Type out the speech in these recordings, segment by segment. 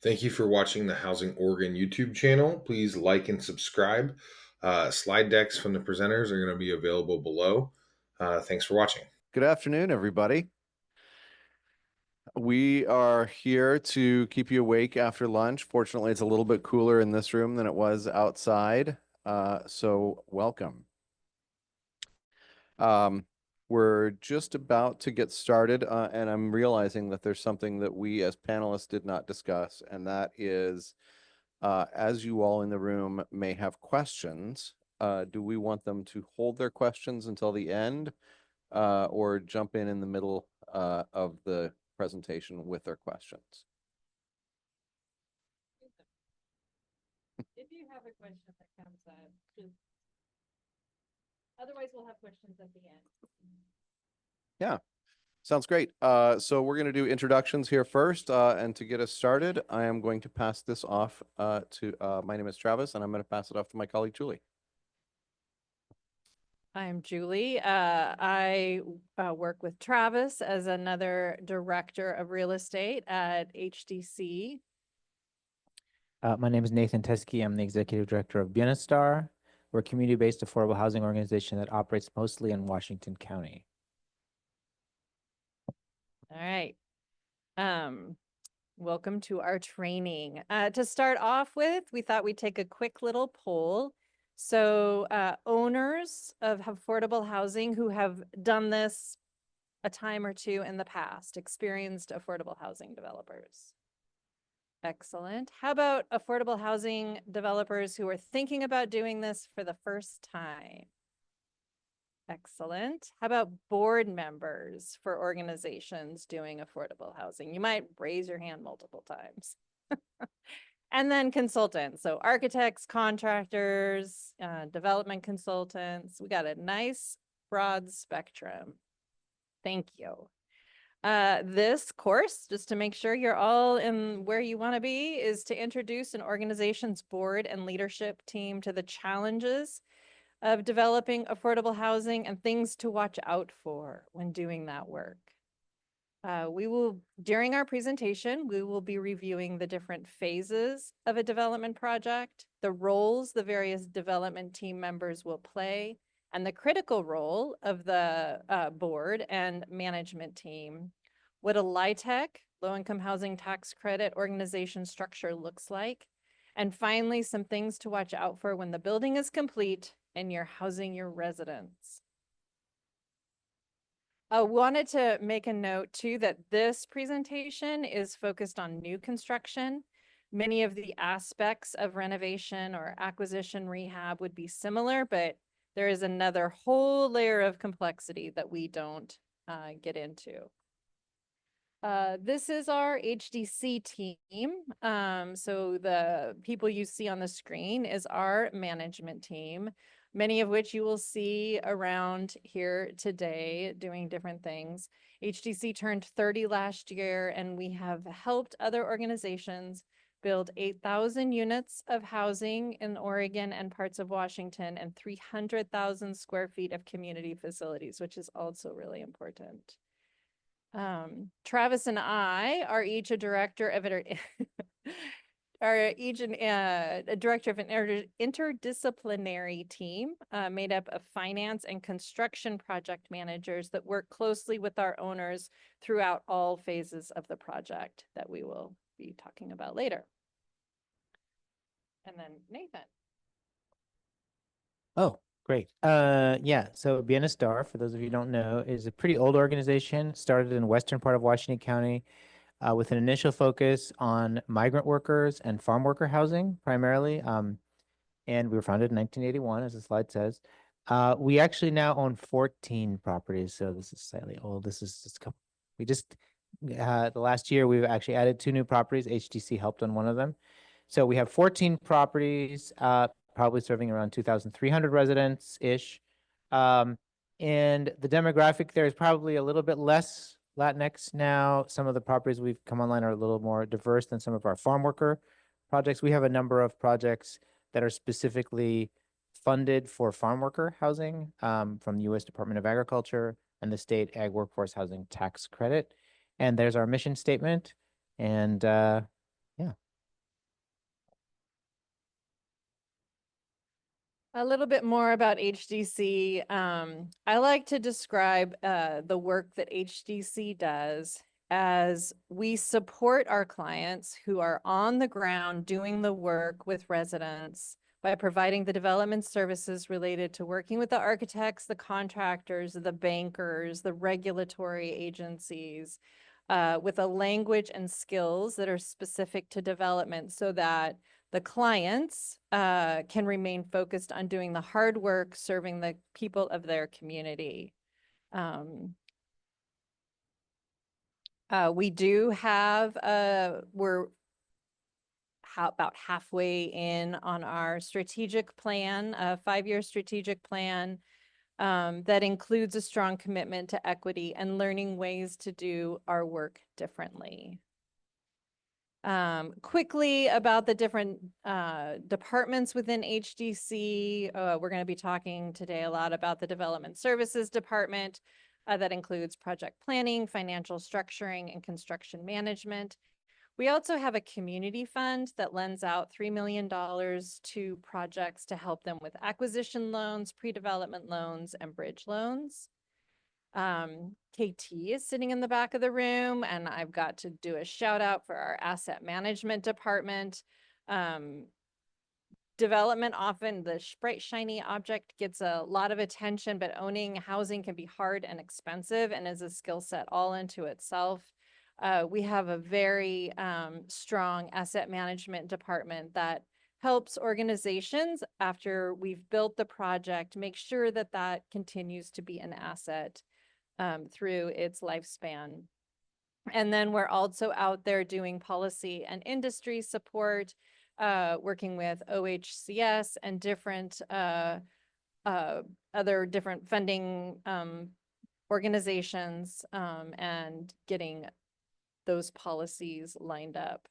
Thank you for watching the Housing Oregon YouTube channel. Please like and subscribe. Slide decks from the presenters are going to be available below. Thanks for watching. Good afternoon, everybody. We are here to keep you awake after lunch. Fortunately, it's a little bit cooler in this room than it was outside, so welcome. We're just about to get started, and I'm realizing that there's something that we as panelists did not discuss, and that is, as you all in the room may have questions, do we want them to hold their questions until the end, or jump in the middle of the presentation with their questions? If you have a question that comes up, just otherwise we'll have questions at the end. Yeah, sounds great. So we're going to do introductions here first, and to get us started, I am going to pass this off to my name is Travis, and I'm going to pass it off to my colleague Julie. I'm Julie. I work with Travis as another director of real estate at HDC. My name is Nathan Teskey. I'm the executive director of Bienestar. We're a community-based affordable housing organization that operates mostly in Washington County. All right. Welcome to our training. To start off with, we thought we'd take a quick little poll. So owners of affordable housing who have done this a time or two in the past, experienced affordable housing developers. Excellent. How about affordable housing developers who are thinking about doing this for the first time? Excellent. How about board members for organizations doing affordable housing? You might raise your hand multiple times. And then consultants, so architects, contractors, development consultants. We got a nice broad spectrum. Thank you. This course, just to make sure you're all in where you want to be, is to introduce an organization's board and leadership team to the challenges of developing affordable housing and things to watch out for when doing that work. During our presentation, we will be reviewing the different phases of a development project, the roles the various development team members will play, and the critical role of the board and management team, what a LIHTC, low-income housing tax credit organization structure looks like, and finally, some things to watch out for when the building is complete and you're housing your residents. I wanted to make a note too that this presentation is focused on new construction. Many of the aspects of renovation or acquisition rehab would be similar, but there is another whole layer of complexity that we don't get into. This is our HDC team. So the people you see on the screen is our management team, many of which you will see around here today doing different things. HDC turned 30 last year, and we have helped other organizations build 8,000 units of housing in Oregon and parts of Washington, and 300,000 square feet of community facilities, which is also really important. Travis and I are each a director of a director of an interdisciplinary team made up of finance and construction project managers that work closely with our owners throughout all phases of the project that we will be talking about later. And then Nathan. Oh, great. Yeah, so Bienestar, for those of you who don't know, is a pretty old organization, started in the western part of Washington County with an initial focus on migrant workers and farm worker housing primarily. And we were founded in 1981, as the slide says. We actually now own 14 properties, so this is slightly old. This is just a couple. The last year, we've actually added 2 new properties. HDC helped on one of them. So we have 14 properties, probably serving around 2,300 residents-ish. And the demographic there is probably a little bit less Latinx now. Some of the properties we've come online are a little more diverse than some of our farm worker projects. We have a number of projects that are specifically funded for farm worker housing from the U.S. Department of Agriculture and the State Ag Workforce Housing Tax Credit. And there's our mission statement. And yeah, A little bit more about HDC. I like to describe the work that HDC does as we support our clients who are on the ground doing the work with residents by providing the development services related to working with the architects, the contractors, the bankers, the regulatory agencies, with a language and skills that are specific to development so that the clients can remain focused on doing the hard work, serving the people of their community. We do have, we're about halfway in on our strategic plan, a 5-year strategic plan that includes a strong commitment to equity and learning ways to do our work differently. Quickly about the different departments within HDC. We're going to be talking today a lot about the Development Services Department. That includes project planning, financial structuring, and construction management. We also have a community fund that lends out $3 million to projects to help them with acquisition loans, pre-development loans, and bridge loans. KT is sitting in the back of the room, and I've got to do a shout out for our asset management department. Development, often the bright, shiny object gets a lot of attention, but owning housing can be hard and expensive and is a skill set all into itself. We have a very strong asset management department that helps organizations after we've built the project, make sure that that continues to be an asset through its lifespan. And then we're also out there doing policy and industry support, working with OHCS and different other different funding organizations and getting those policies lined up.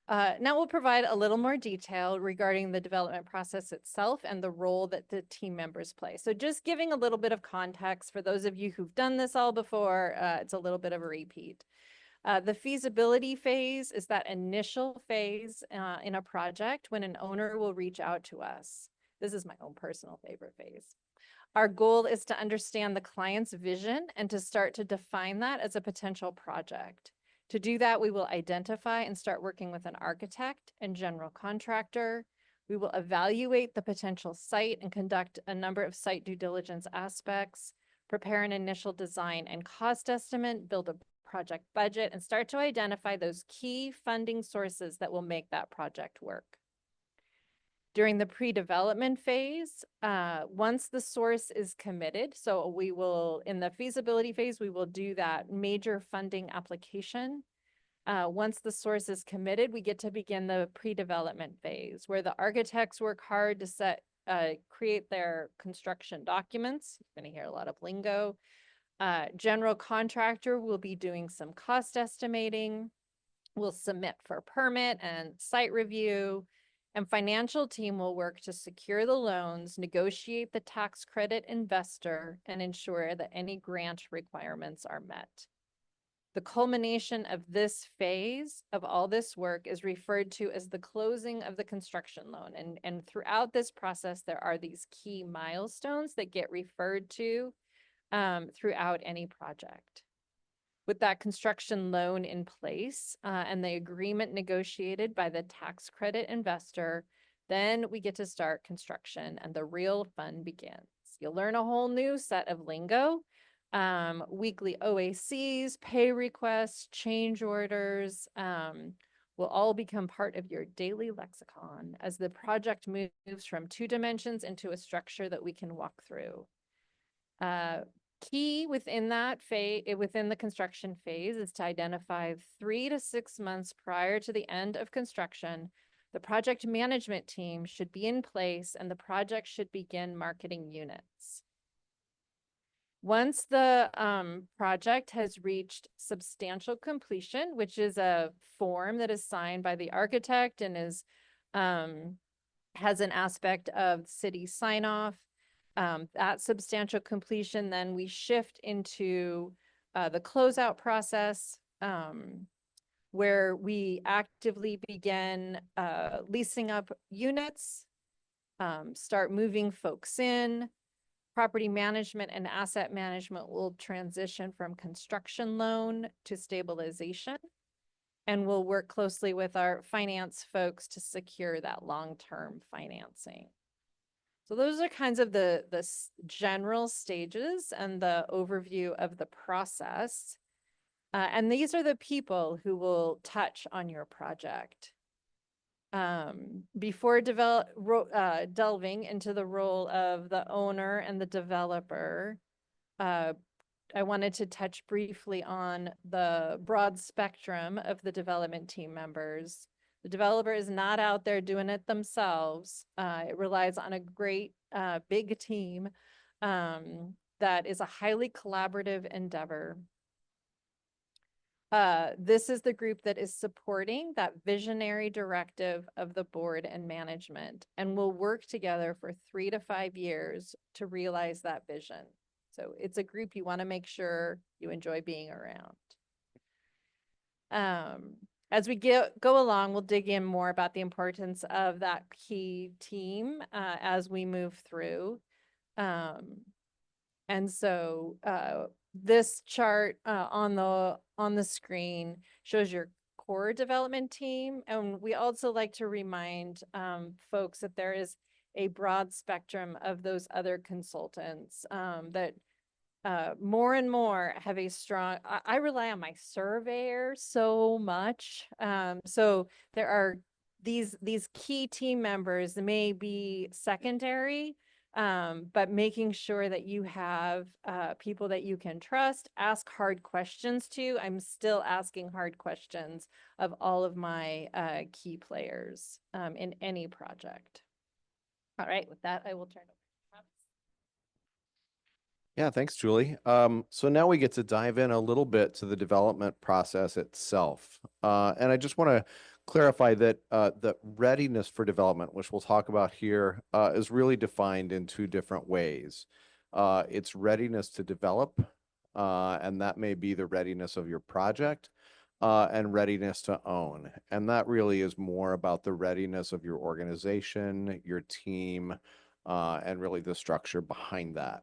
Now we'll provide a little more detail regarding the development process itself and the role that the team members play. So just giving a little bit of context for those of you who've done this all before, it's a little bit of a repeat. The feasibility phase is that initial phase in a project when an owner will reach out to us. This is my own personal favorite phase. Our goal is to understand the client's vision and to start to define that as a potential project. To do that, we will identify and start working with an architect and general contractor. We will evaluate the potential site and conduct a number of site due diligence aspects, prepare an initial design and cost estimate, build a project budget, and start to identify those key funding sources that will make that project work. During the pre-development phase, once the source is committed, so we will, in the feasibility phase, we will do that major funding application. Once the source is committed, we get to begin the pre-development phase, where the architects work hard to create their construction documents. You're going to hear a lot of lingo. General contractor will be doing some cost estimating. We'll submit for permit and site review. And financial team will work to secure the loans, negotiate the tax credit investor, and ensure that any grant requirements are met. The culmination of this phase of all this work is referred to as the closing of the construction loan. And throughout this process, there are these key milestones that get referred to throughout any project. With that construction loan in place and the agreement negotiated by the tax credit investor, then we get to start construction and the real fun begins. You'll learn a whole new set of lingo, weekly OACs, pay requests, change orders, will all become part of your daily lexicon as the project moves from 2 dimensions into a structure that we can walk through. Key within that phase, within the construction phase, is to identify 3 to 6 months prior to the end of construction, the project management team should be in place and the project should begin marketing units. Once the project has reached substantial completion, which is a form that is signed by the architect and is has an aspect of city sign-off, at substantial completion, then we shift into the closeout process, where we actively begin leasing up units, start moving folks in. Property management and asset management will transition from construction loan to stabilization. And we'll work closely with our finance folks to secure that long-term financing. So those are kinds of the general stages and the overview of the process. And these are the people who will touch on your project. Before delving into the role of the owner and the developer, I wanted to touch briefly on the broad spectrum of the development team members. The developer is not out there doing it themselves. It relies on a great big team that is a highly collaborative endeavor. This is the group that is supporting that visionary directive of the board and management, and will work together for 3 to 5 years to realize that vision. So it's a group you want to make sure you enjoy being around. As we go along, we'll dig in more about the importance of that key team as we move through. And so this chart on the screen shows your core development team. And we also like to remind folks that there is a broad spectrum of those other consultants that more and more have a strong, I rely on my surveyor so much. So there are these key team members that may be secondary, but making sure that you have people that you can trust, ask hard questions to. I'm still asking hard questions of all of my key players in any project. All right, with that, I will turn it over to Travis. Yeah, thanks, Julie. So now we get to dive in a little bit to the development process itself. And I just want to clarify that the readiness for development, which we'll talk about here, is really defined in 2 different ways. It's readiness to develop, and that may be the readiness of your project, and readiness to own. And that really is more about the readiness of your organization, your team, and really the structure behind that.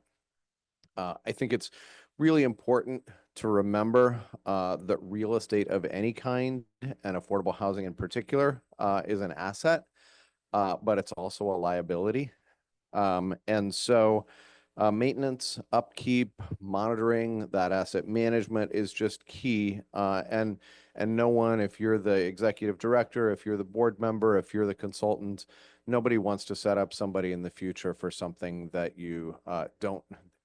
I think it's really important to remember that real estate of any kind, and affordable housing in particular, is an asset, but it's also a liability. And so maintenance, upkeep, monitoring, that asset management is just key. And no one, if you're the executive director, if you're the board member, if you're the consultant, nobody wants to set up somebody in the future for something that you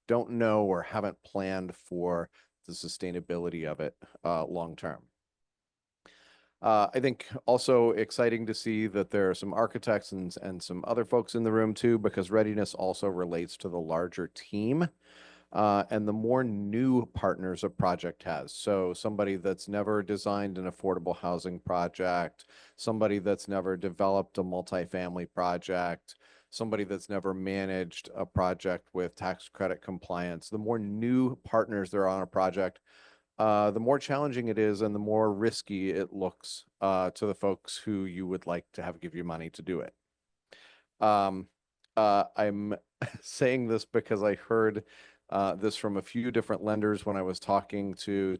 don't know or haven't planned for the sustainability of it long term. I think also exciting to see that there are some architects and some other folks in the room too, because readiness also relates to the larger team and the more new partners a project has. So somebody that's never designed an affordable housing project, somebody that's never developed a multifamily project, somebody that's never managed a project with tax credit compliance. The more new partners there are on a project, the more challenging it is and the more risky it looks to the folks who you would like to have give you money to do it. I'm saying this because I heard this from a few different lenders when I was talking to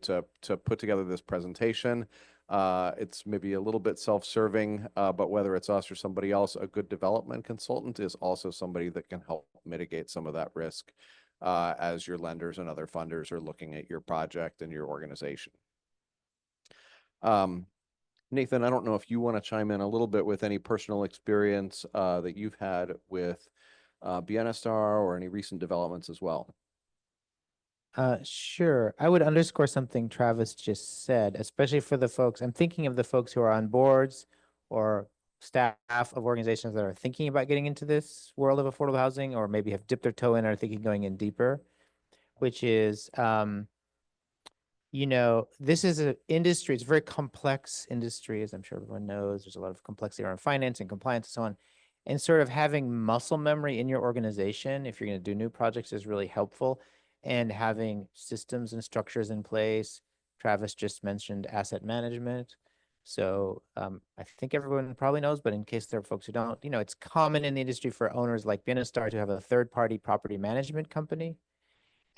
put together this presentation. It's maybe a little bit self-serving, but whether it's us or somebody else, a good development consultant is also somebody that can help mitigate some of that risk as your lenders and other funders are looking at your project and your organization. Nathan, I don't know if you want to chime in a little bit with any personal experience that you've had with BNSTAR or any recent developments as well. Sure. I would underscore something Travis just said, especially for the folks, I'm thinking of the folks who are on boards or staff of organizations that are thinking about getting into this world of affordable housing, or maybe have dipped their toe in or are thinking going in deeper, which is, this is an industry, it's a very complex industry, as I'm sure everyone knows. There's a lot of complexity around finance and compliance and so on. And sort of having muscle memory in your organization, if you're going to do new projects, is really helpful. And having systems and structures in place. Travis just mentioned asset management. So I think everyone probably knows, but in case there are folks who don't, it's common in the industry for owners like Bienestar to have a third-party property management company.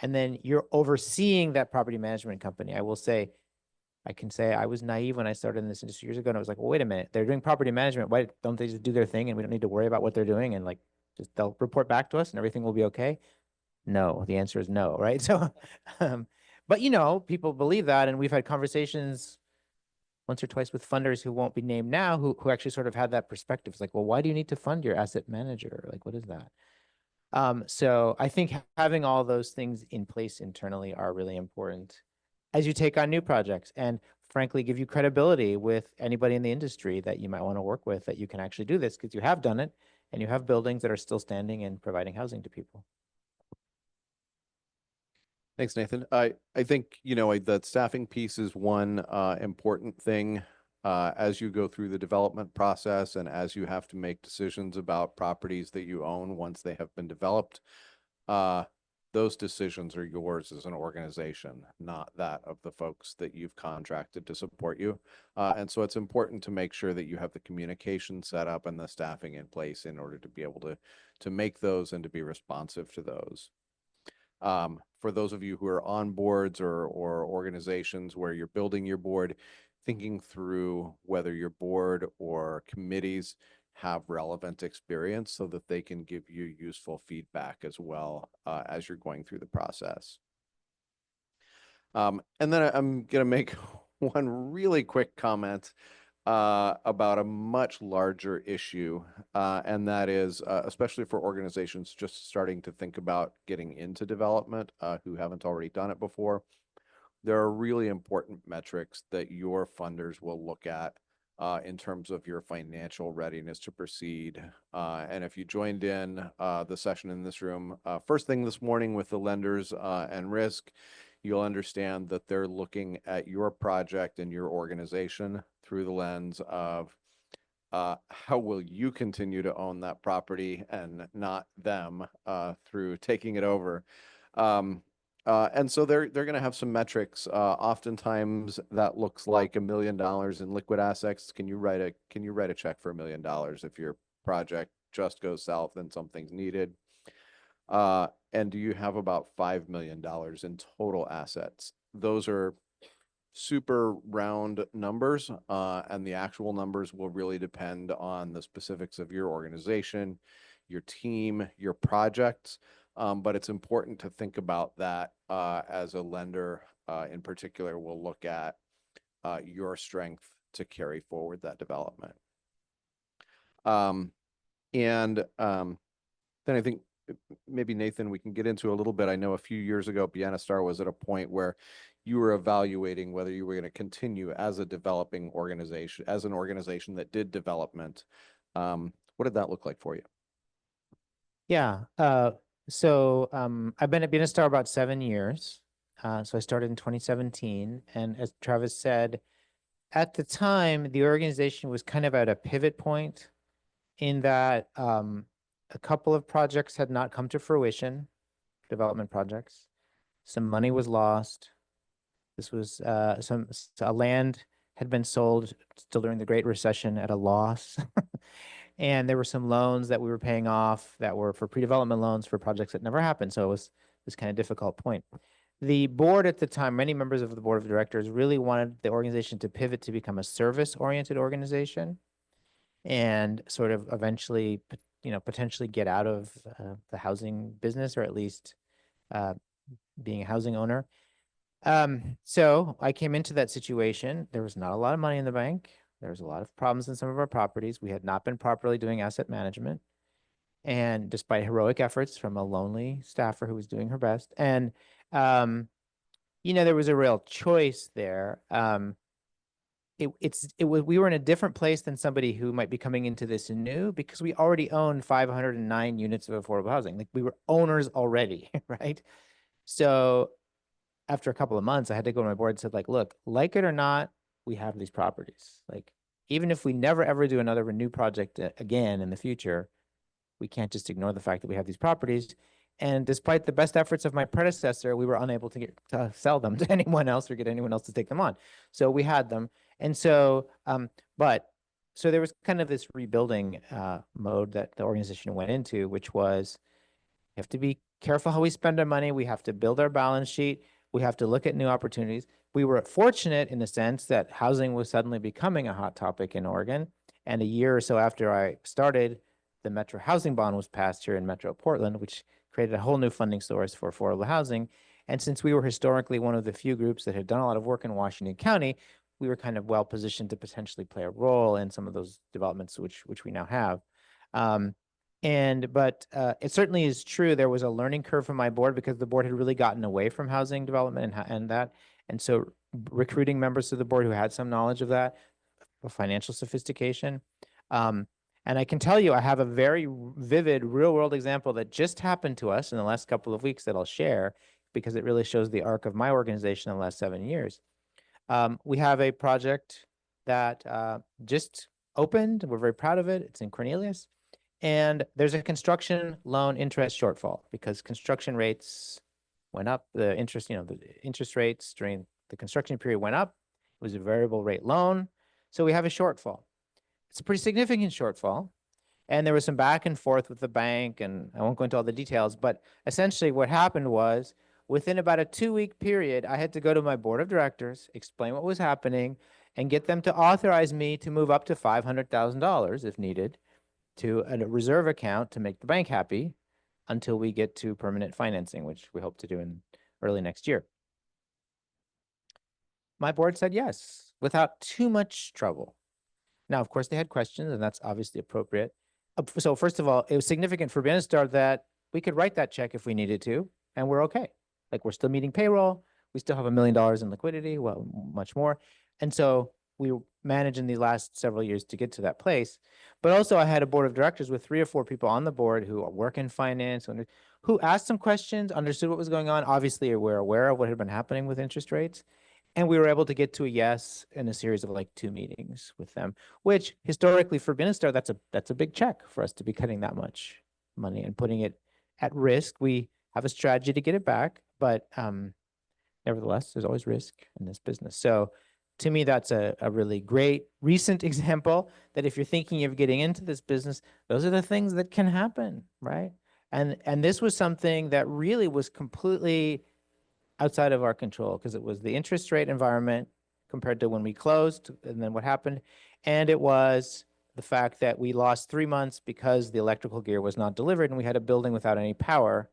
And then you're overseeing that property management company. I can say I was naive when I started in this industry years ago, and I was like, well, wait a minute, they're doing property management. Why don't they just do their thing and we don't need to worry about what they're doing? And like, just they'll report back to us and everything will be okay. No, the answer is no, right? So, but people believe that, and we've had conversations once or twice with funders who won't be named now, who actually sort of had that perspective. It's like, well, why do you need to fund your asset manager? Like, what is that? So I think having all those things in place internally are really important as you take on new projects, and frankly, give you credibility with anybody in the industry that you might want to work with, that you can actually do this because you have done it and you have buildings that are still standing and providing housing to people. Thanks, Nathan. I think, that staffing piece is one important thing as you go through the development process and as you have to make decisions about properties that you own once they have been developed. Those decisions are yours as an organization, not that of the folks that you've contracted to support you. And so it's important to make sure that you have the communication set up and the staffing in place in order to be able to make those and to be responsive to those. For those of you who are on boards or organizations where you're building your board, thinking through whether your board or committees have relevant experience so that they can give you useful feedback as well as you're going through the process. And then I'm going to make one really quick comment about a much larger issue, and that is especially for organizations just starting to think about getting into development who haven't already done it before. There are really important metrics that your funders will look at in terms of your financial readiness to proceed. And if you joined in the session in this room first thing this morning with the lenders and risk, you'll understand that they're looking at your project and your organization through the lens of how will you continue to own that property and not them through taking it over. And so they're going to have some metrics. Oftentimes that looks like $1 million in liquid assets. Can you write a check for $1 million if your project just goes south and something's needed? And do you have about $5 million in total assets? Those are super round numbers, and the actual numbers will really depend on the specifics of your organization, your team, your projects. But it's important to think about that as a lender in particular will look at your strength to carry forward that development. Then I think maybe Nathan, we can get into a little bit. I know a few years ago, Bienestar was at a point where you were evaluating whether you were going to continue as a developing organization, as an organization that did development. What did that look like for you? Yeah. So I've been at Bienestar about 7 years. So I started in 2017. And as Travis said, at the time, the organization was kind of at a pivot point in that a couple of projects had not come to fruition, development projects. Some money was lost. This was a land had been sold still during the Great Recession at a loss. And there were some loans that we were paying off that were for pre-development loans for projects that never happened. So it was this kind of difficult point. The board at the time, many members of the board of directors really wanted the organization to pivot to become a service-oriented organization and sort of eventually, potentially get out of the housing business, or at least being a housing owner. So I came into that situation. There was not a lot of money in the bank. There was a lot of problems in some of our properties. We had not been properly doing asset management. And despite heroic efforts from a lonely staffer who was doing her best. And, there was a real choice there. We were in a different place than somebody who might be coming into this new, because we already owned 509 units of affordable housing. Like, we were owners already, right? So after a couple of months, I had to go to my board and said, look, like it or not, we have these properties. Like, even if we never ever do another renew project again in the future, we can't just ignore the fact that we have these properties. And despite the best efforts of my predecessor, we were unable to sell them to anyone else or get anyone else to take them on. So we had them. And so, so there was kind of this rebuilding mode that the organization went into, which was we have to be careful how we spend our money. We have to build our balance sheet. We have to look at new opportunities. We were fortunate in the sense that housing was suddenly becoming a hot topic in Oregon. And a year or so after I started, the Metro Housing Bond was passed here in Metro Portland, which created a whole new funding source for affordable housing. And since we were historically one of the few groups that had done a lot of work in Washington County, we were kind of well positioned to potentially play a role in some of those developments, which we now have. But it certainly is true. There was a learning curve from my board because the board had really gotten away from housing development and that. And so recruiting members to the board who had some knowledge of that, of financial sophistication. And I can tell you, I have a very vivid real world example that just happened to us in the last couple of weeks that I'll share because it really shows the arc of my organization in the last 7 years. We have a project that just opened. We're very proud of it. It's in Cornelius. And there's a construction loan interest shortfall because construction rates went up. The interest rates during the construction period went up. It was a variable rate loan. So we have a shortfall. It's a pretty significant shortfall. And there was some back and forth with the bank, and I won't go into all the details, but essentially what happened was within about a 2-week period, I had to go to my board of directors, explain what was happening, and get them to authorize me to move up to $500,000 if needed to a reserve account to make the bank happy until we get to permanent financing, which we hope to do in early next year. My board said yes, without too much trouble. Now, of course, they had questions, and that's obviously appropriate. So first of all, it was significant for Benestar that we could write that check if we needed to, and we're okay. Like, we're still meeting payroll. We still have $1 million in liquidity, well, much more. And so we managed in the last several years to get to that place. But also I had a board of directors with 3 or 4 people on the board who work in finance, who asked some questions, understood what was going on. Obviously, we're aware of what had been happening with interest rates. And we were able to get to a yes in a series of like 2 meetings with them, which historically for Benestar, that's a big check for us to be cutting that much money and putting it at risk. We have a strategy to get it back, but nevertheless, there's always risk in this business. So to me, that's a really great recent example that if you're thinking of getting into this business, those are the things that can happen, right? And this was something that really was completely outside of our control because it was the interest rate environment compared to when we closed and then what happened. And it was the fact that we lost 3 months because the electrical gear was not delivered and we had a building without any power.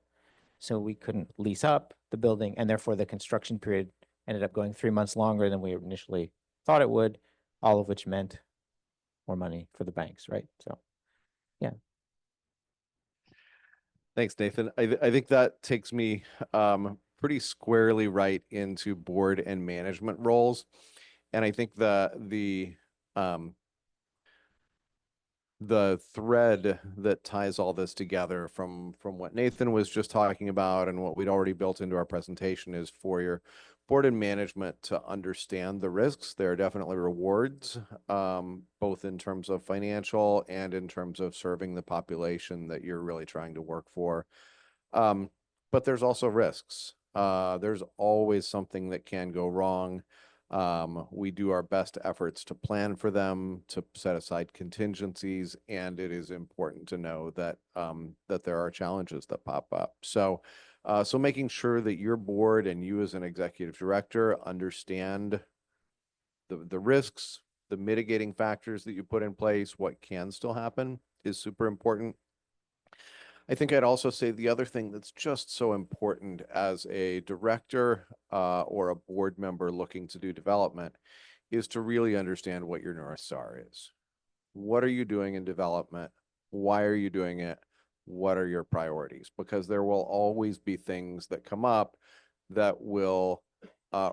So we couldn't lease up the building, and therefore the construction period ended up going 3 months longer than we initially thought it would, all of which meant more money for the banks, right? So, yeah. Thanks, Nathan. I think that takes me pretty squarely right into board and management roles. And I think the thread that ties all this together from what Nathan was just talking about and what we'd already built into our presentation is for your board and management to understand the risks. There are definitely rewards, both in terms of financial and in terms of serving the population that you're really trying to work for. But there's also risks. There's always something that can go wrong. We do our best efforts to plan for them, to set aside contingencies, and it is important to know that that there are challenges that pop up. So making sure that your board and you as an executive director understand the risks, the mitigating factors that you put in place, what can still happen is super important. I think I'd also say the other thing that's just so important as a director or a board member looking to do development is to really understand what your North Star is. What are you doing in development? Why are you doing it? What are your priorities? Because there will always be things that come up that will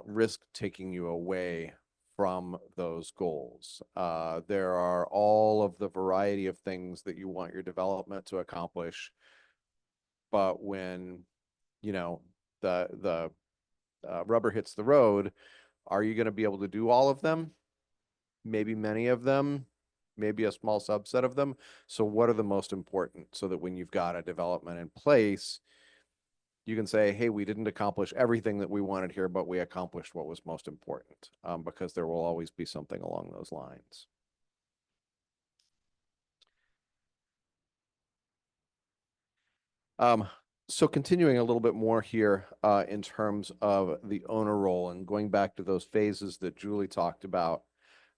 risk taking you away from those goals. There are all of the variety of things that you want your development to accomplish. But when, you know, the rubber hits the road, are you going to be able to do all of them? Maybe many of them, maybe a small subset of them. So what are the most important so that when you've got a development in place, you can say, hey, we didn't accomplish everything that we wanted here, but we accomplished what was most important, because there will always be something along those lines. So continuing a little bit more here in terms of the owner role and going back to those phases that Julie talked about.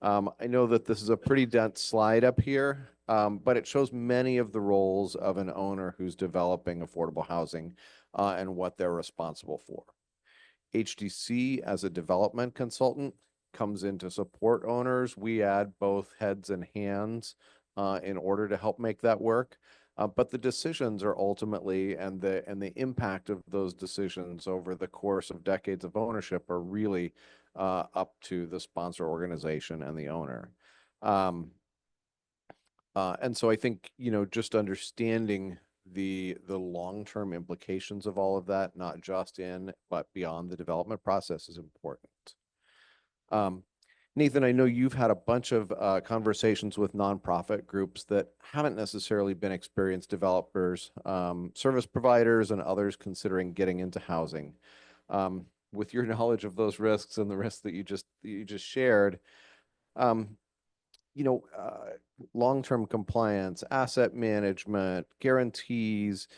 I know that this is a pretty dense slide up here, but it shows many of the roles of an owner who's developing affordable housing and what they're responsible for. HDC as a development consultant comes in to support owners. We add both heads and hands in order to help make that work. But the decisions are ultimately, and the impact of those decisions over the course of decades of ownership are really up to the sponsor organization and the owner. And so I think, just understanding the long-term implications of all of that, not just in, but beyond the development process, is important. Nathan, I know you've had a bunch of conversations with nonprofit groups that haven't necessarily been experienced developers, service providers, and others considering getting into housing. With your knowledge of those risks and the risks that you just shared, long-term compliance, asset management, guarantees.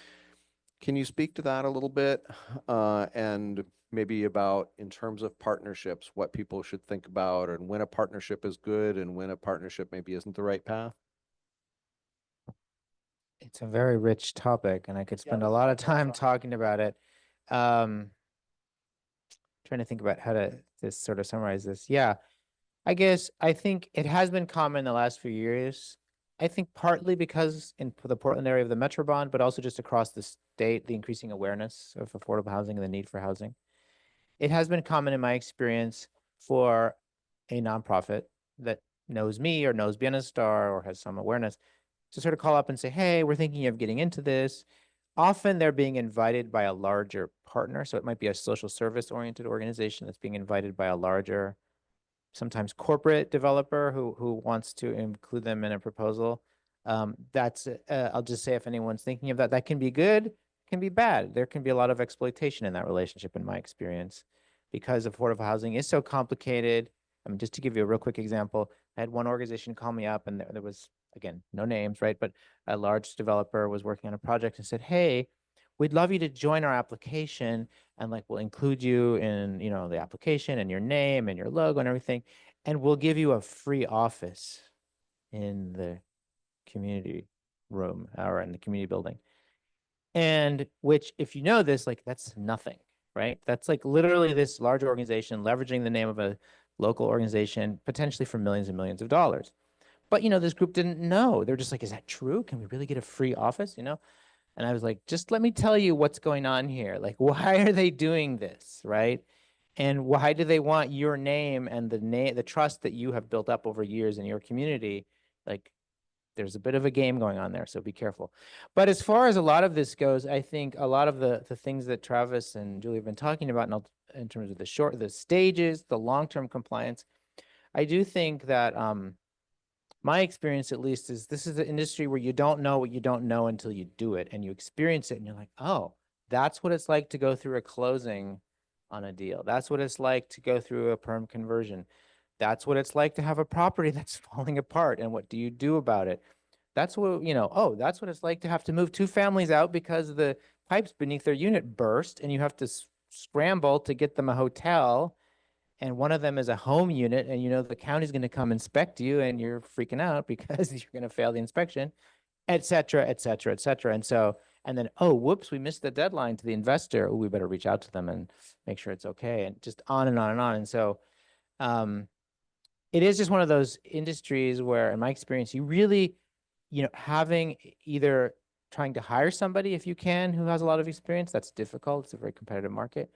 Can you speak to that a little bit? And maybe about, in terms of partnerships, what people should think about, and when a partnership is good and when a partnership maybe isn't the right path? It's a very rich topic, and I could spend a lot of time talking about it. Trying to think about how to sort of summarize this. Yeah, I think it has been common in the last few years. I think partly because in the Portland area of the Metrobond, but also just across the state, the increasing awareness of affordable housing and the need for housing. It has been common in my experience for a nonprofit that knows me or knows Bienestar or has some awareness to sort of call up and say, hey, we're thinking of getting into this. Often they're being invited by a larger partner. So it might be a social service oriented organization that's being invited by a larger, sometimes corporate developer who wants to include them in a proposal. That's I'll just say, if anyone's thinking of that, that can be good, can be bad. There can be a lot of exploitation in that relationship, in my experience, because affordable housing is so complicated. I mean, just to give you a real quick example, I had one organization call me up, and there was, again, no names, right? But a large developer was working on a project and said, hey, we'd love you to join our application, and like, we'll include you in, the application and your name and your logo and everything. And we'll give you a free office in the community room or in the community building. And which, if you know this, like, that's nothing, right? That's like literally this large organization leveraging the name of a local organization, potentially for millions and millions of dollars. But, this group didn't know. They're just like, is that true? Can we really get a free office? And I was like, just let me tell you what's going on here. Like, why are they doing this, right? And why do they want your name and the trust that you have built up over years in your community? Like, there's a bit of a game going on there, so be careful. But as far as a lot of this goes, I think a lot of the things that Travis and Julie have been talking about in terms of the stages, the long-term compliance, I do think that my experience, at least, is this is an industry where you don't know what you don't know until you do it, and you experience it, and you're like, oh, that's what it's like to go through a closing on a deal. That's what it's like to go through a perm conversion. That's what it's like to have a property that's falling apart, and what do you do about it? That's what, oh, that's what it's like to have to move two families out because the pipes beneath their unit burst, and you have to scramble to get them a hotel. And one of them is a home unit, and the county's going to come inspect you, and you're freaking out because you're going to fail the inspection, et cetera, et cetera, et cetera. And then, oh, whoops, we missed the deadline to the investor. Oh, we better reach out to them and make sure it's okay, and just on and on and on. And so it is just one of those industries where, in my experience, you really, having either trying to hire somebody, if you can, who has a lot of experience, that's difficult. It's a very competitive market.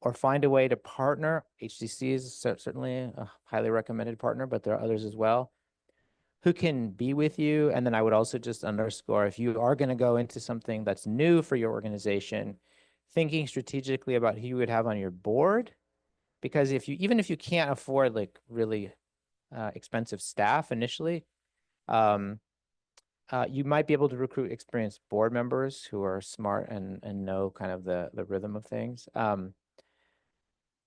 Or find a way to partner. HDC is certainly a highly recommended partner, but there are others as well who can be with you. And then I would also just underscore, if you are going to go into something that's new for your organization, thinking strategically about who you would have on your board. Because even if you can't afford like really expensive staff initially, you might be able to recruit experienced board members who are smart and know kind of the rhythm of things.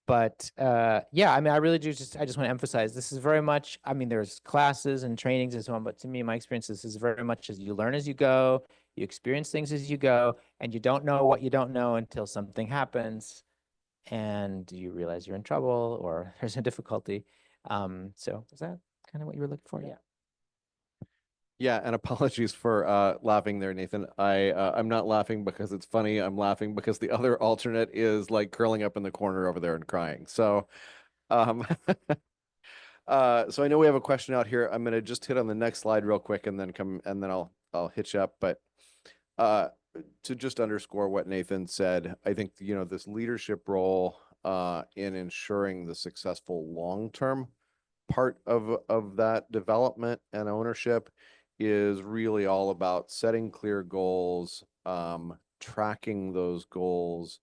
But yeah, I mean, I really do I just want to emphasize this is very much, I mean, there's classes and trainings and so on, but to me, my experience, this is very much as you learn as you go, you experience things as you go, and you don't know what you don't know until something happens and you realize you're in trouble or there's a difficulty. So is that kind of what you were looking for? Yeah. Yeah, and apologies for laughing there, Nathan. I'm not laughing because it's funny. I'm laughing because the other alternate is like curling up in the corner over there and crying. So so I know we have a question out here. I'm gonna just hit on the next slide real quick and then I'll hitch up. But to just underscore what Nathan said, I think, you know, this leadership role in ensuring the successful long-term part of that development and ownership is really all about setting clear goals, tracking those goals,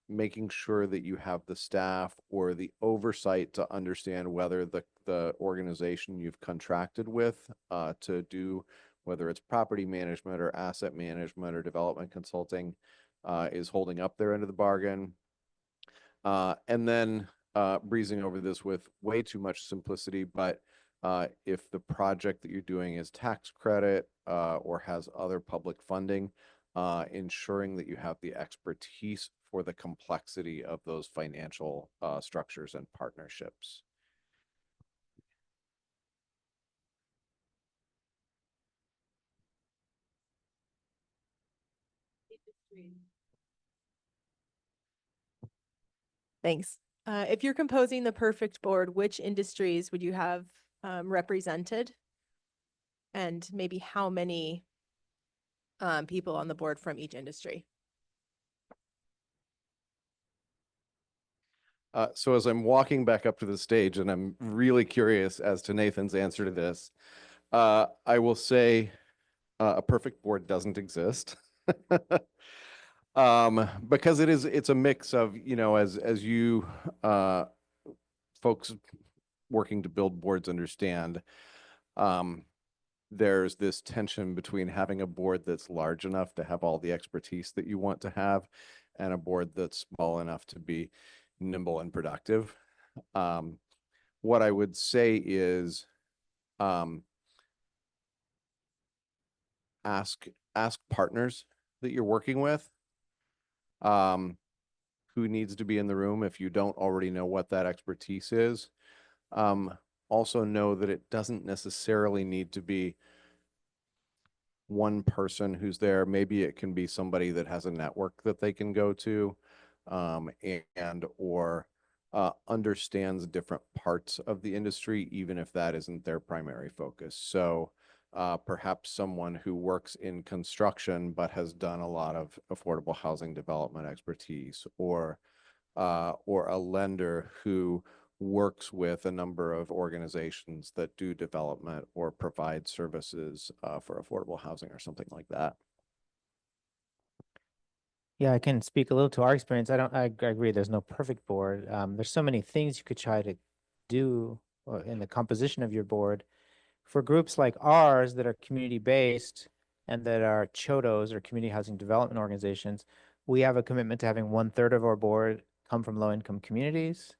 making sure that you have the staff or the oversight to understand whether the organization you've contracted with to do, whether it's property management or asset management or development consulting, is holding up their end of the bargain. And then breezing over this with way too much simplicity, but if the project that you're doing is tax credit or has other public funding, ensuring that you have the expertise for the complexity of those financial structures and partnerships. Thanks. If you're composing the perfect board, which industries would you have represented? And maybe how many people on the board from each industry? So as I'm walking back up to the stage, and I'm really curious as to Nathan's answer to this, I will say a perfect board doesn't exist. Because it's a mix of, you know, as you folks working to build boards understand, there's this tension between having a board that's large enough to have all the expertise that you want to have and a board that's small enough to be nimble and productive. What I would say is ask partners that you're working with who needs to be in the room if you don't already know what that expertise is. Also know that it doesn't necessarily need to be one person who's there. Maybe it can be somebody that has a network that they can go to and or understands different parts of the industry, even if that isn't their primary focus. So perhaps someone who works in construction but has done a lot of affordable housing development expertise, or a lender who works with a number of organizations that do development or provide services for affordable housing or something like that. Yeah, I can speak a little to our experience. I agree. There's no perfect board. There's so many things you could try to do in the composition of your board. For groups like ours that are community-based and that are CHODOs or community housing development organizations, we have a commitment to having 1/3 of our board come from low-income communities.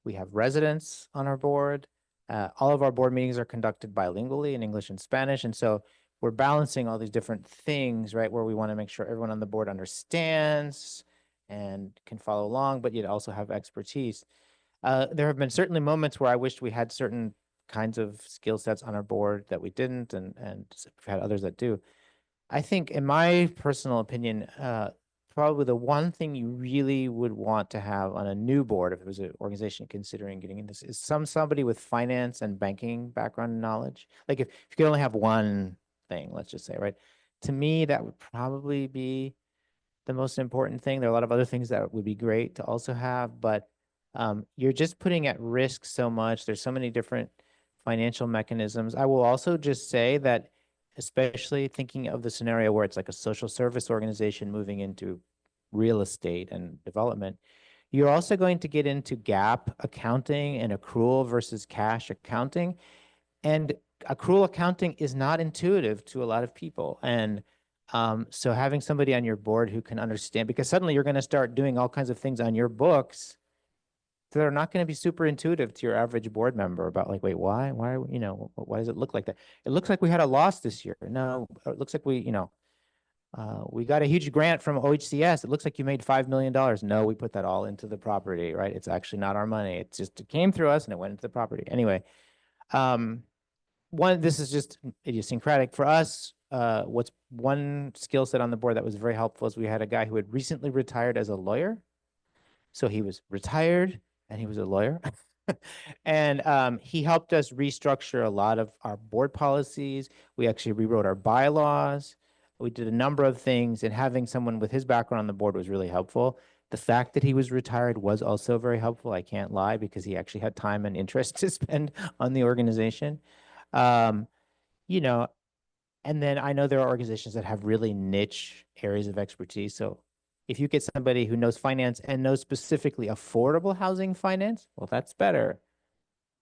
We have residents on our board. All of our board meetings are conducted bilingually in English and Spanish. And so we're balancing all these different things, right, where we want to make sure everyone on the board understands and can follow along, but yet also have expertise. There have been certainly moments where I wished we had certain kinds of skill sets on our board that we didn't, and we've had others that do. I think, in my personal opinion, probably the one thing you really would want to have on a new board, if it was an organization considering getting into this, is somebody with finance and banking background and knowledge. Like if you could only have one thing, let's just say, right? To me, that would probably be the most important thing. There are a lot of other things that would be great to also have, but you're just putting at risk so much. There's so many different financial mechanisms. I will also just say that, especially thinking of the scenario where it's like a social service organization moving into real estate and development, you're also going to get into GAAP accounting and accrual versus cash accounting. And accrual accounting is not intuitive to a lot of people. And so having somebody on your board who can understand, because suddenly you're going to start doing all kinds of things on your books that are not going to be super intuitive to your average board member about like, wait, why, why does it look like that? It looks like we had a loss this year. No, it looks like we got a huge grant from OHCS. It looks like you made $5 million. No, we put that all into the property, right? It's actually not our money. It's just, it came through us and it went into the property. Anyway, this is just idiosyncratic for us. What's one skill set on the board that was very helpful is we had a guy who had recently retired as a lawyer. So he was retired and he was a lawyer. And he helped us restructure a lot of our board policies. We actually rewrote our bylaws. We did a number of things, and having someone with his background on the board was really helpful. The fact that he was retired was also very helpful. I can't lie, because he actually had time and interest to spend on the organization. You know, and then I know there are organizations that have really niche areas of expertise. So if you get somebody who knows finance and knows specifically affordable housing finance, well, that's better.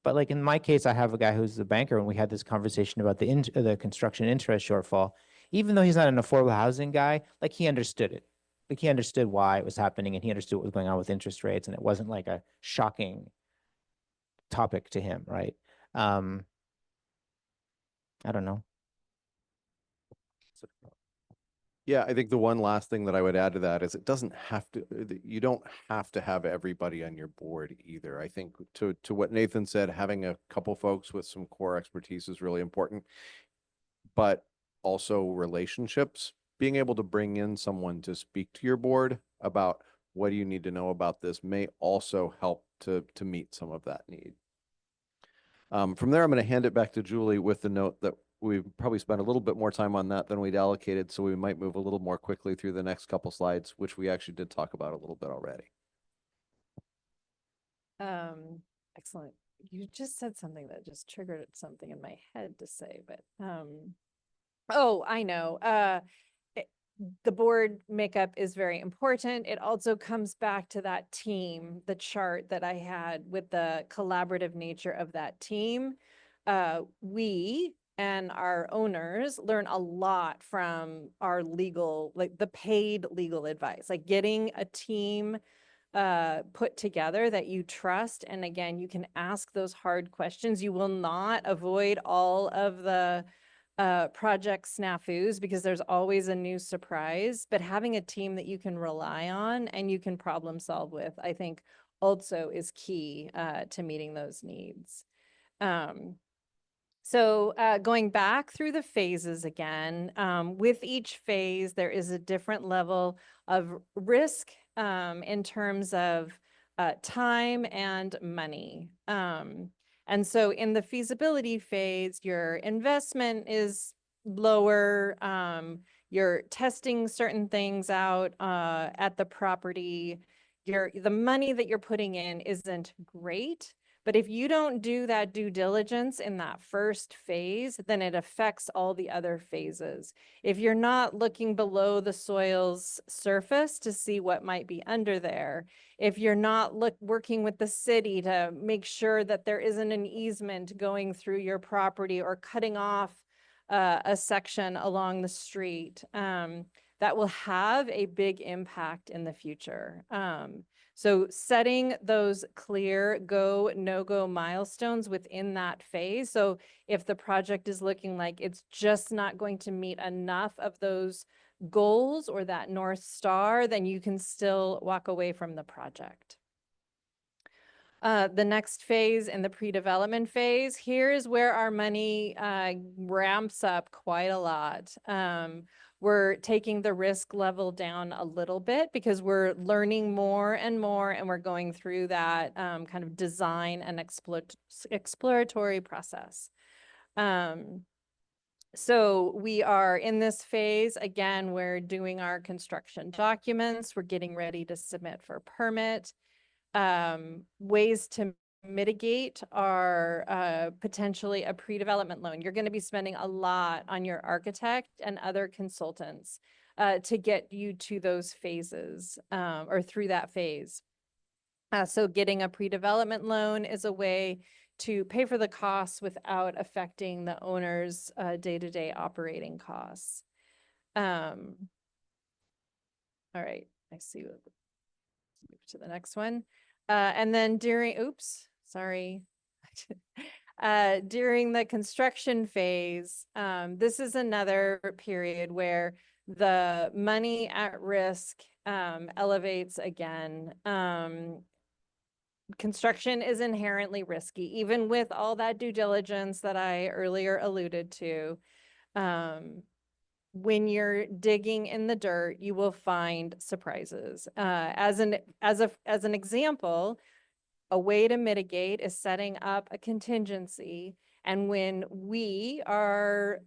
But like in my case, I have a guy who's a banker, and we had this conversation about the construction interest shortfall. Even though he's not an affordable housing guy, like he understood it. Like he understood why it was happening, and he understood what was going on with interest rates, and it wasn't like a shocking topic to him, right? I don't know. Yeah, I think the one last thing that I would add to that is it doesn't have to, you don't have to have everybody on your board either. I think to what Nathan said, having a couple folks with some core expertise is really important, but also relationships, being able to bring in someone to speak to your board about what do you need to know about this may also help to meet some of that need. From there, I'm going to hand it back to Julie with the note that we've probably spent a little bit more time on that than we'd allocated, so we might move a little more quickly through the next couple slides, which we actually did talk about a little bit already. Excellent. You just said something that just triggered something in my head to say, but oh, I know. The board makeup is very important. It also comes back to that team, the chart that I had with the collaborative nature of that team. We and our owners learn a lot from our legal, like the paid legal advice, like getting a team put together that you trust. And again, you can ask those hard questions. You will not avoid all of the project snafus, because there's always a new surprise, but having a team that you can rely on and you can problem solve with, I think also is key to meeting those needs. So going back through the phases again, with each phase, there is a different level of risk in terms of time and money. And so in the feasibility phase, your investment is lower. You're testing certain things out at the property. The money that you're putting in isn't great. But if you don't do that due diligence in that first phase, then it affects all the other phases. If you're not looking below the soil's surface to see what might be under there, if you're not working with the city to make sure that there isn't an easement going through your property or cutting off a section along the street, that will have a big impact in the future. So setting those clear go, no-go milestones within that phase. So if the project is looking like it's just not going to meet enough of those goals or that North Star, then you can still walk away from the project. The next phase in the pre-development phase, here's where our money ramps up quite a lot. We're taking the risk level down a little bit because we're learning more and more, and we're going through that kind of design and exploratory process. So we are in this phase. Again, we're doing our construction documents. We're getting ready to submit for permit. Ways to mitigate are potentially a pre-development loan. You're going to be spending a lot on your architect and other consultants to get you to those phases or through that phase. So getting a pre-development loan is a way to pay for the costs without affecting the owner's day-to-day operating costs. All right, I see. Let's move to the next one. And then during the construction phase, this is another period where the money at risk elevates again. Construction is inherently risky, even with all that due diligence that I earlier alluded to. When you're digging in the dirt, you will find surprises. As an example, a way to mitigate is setting up a contingency. And when we are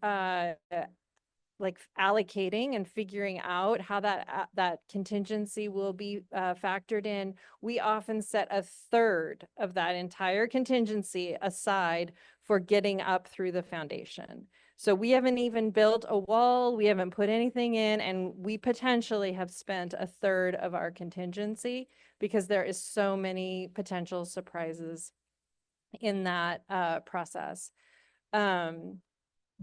like allocating and figuring out how that contingency will be factored in, we often set a third of that entire contingency aside for getting up through the foundation. So we haven't even built a wall, we haven't put anything in, and we potentially have spent a third of our contingency because there is so many potential surprises in that process.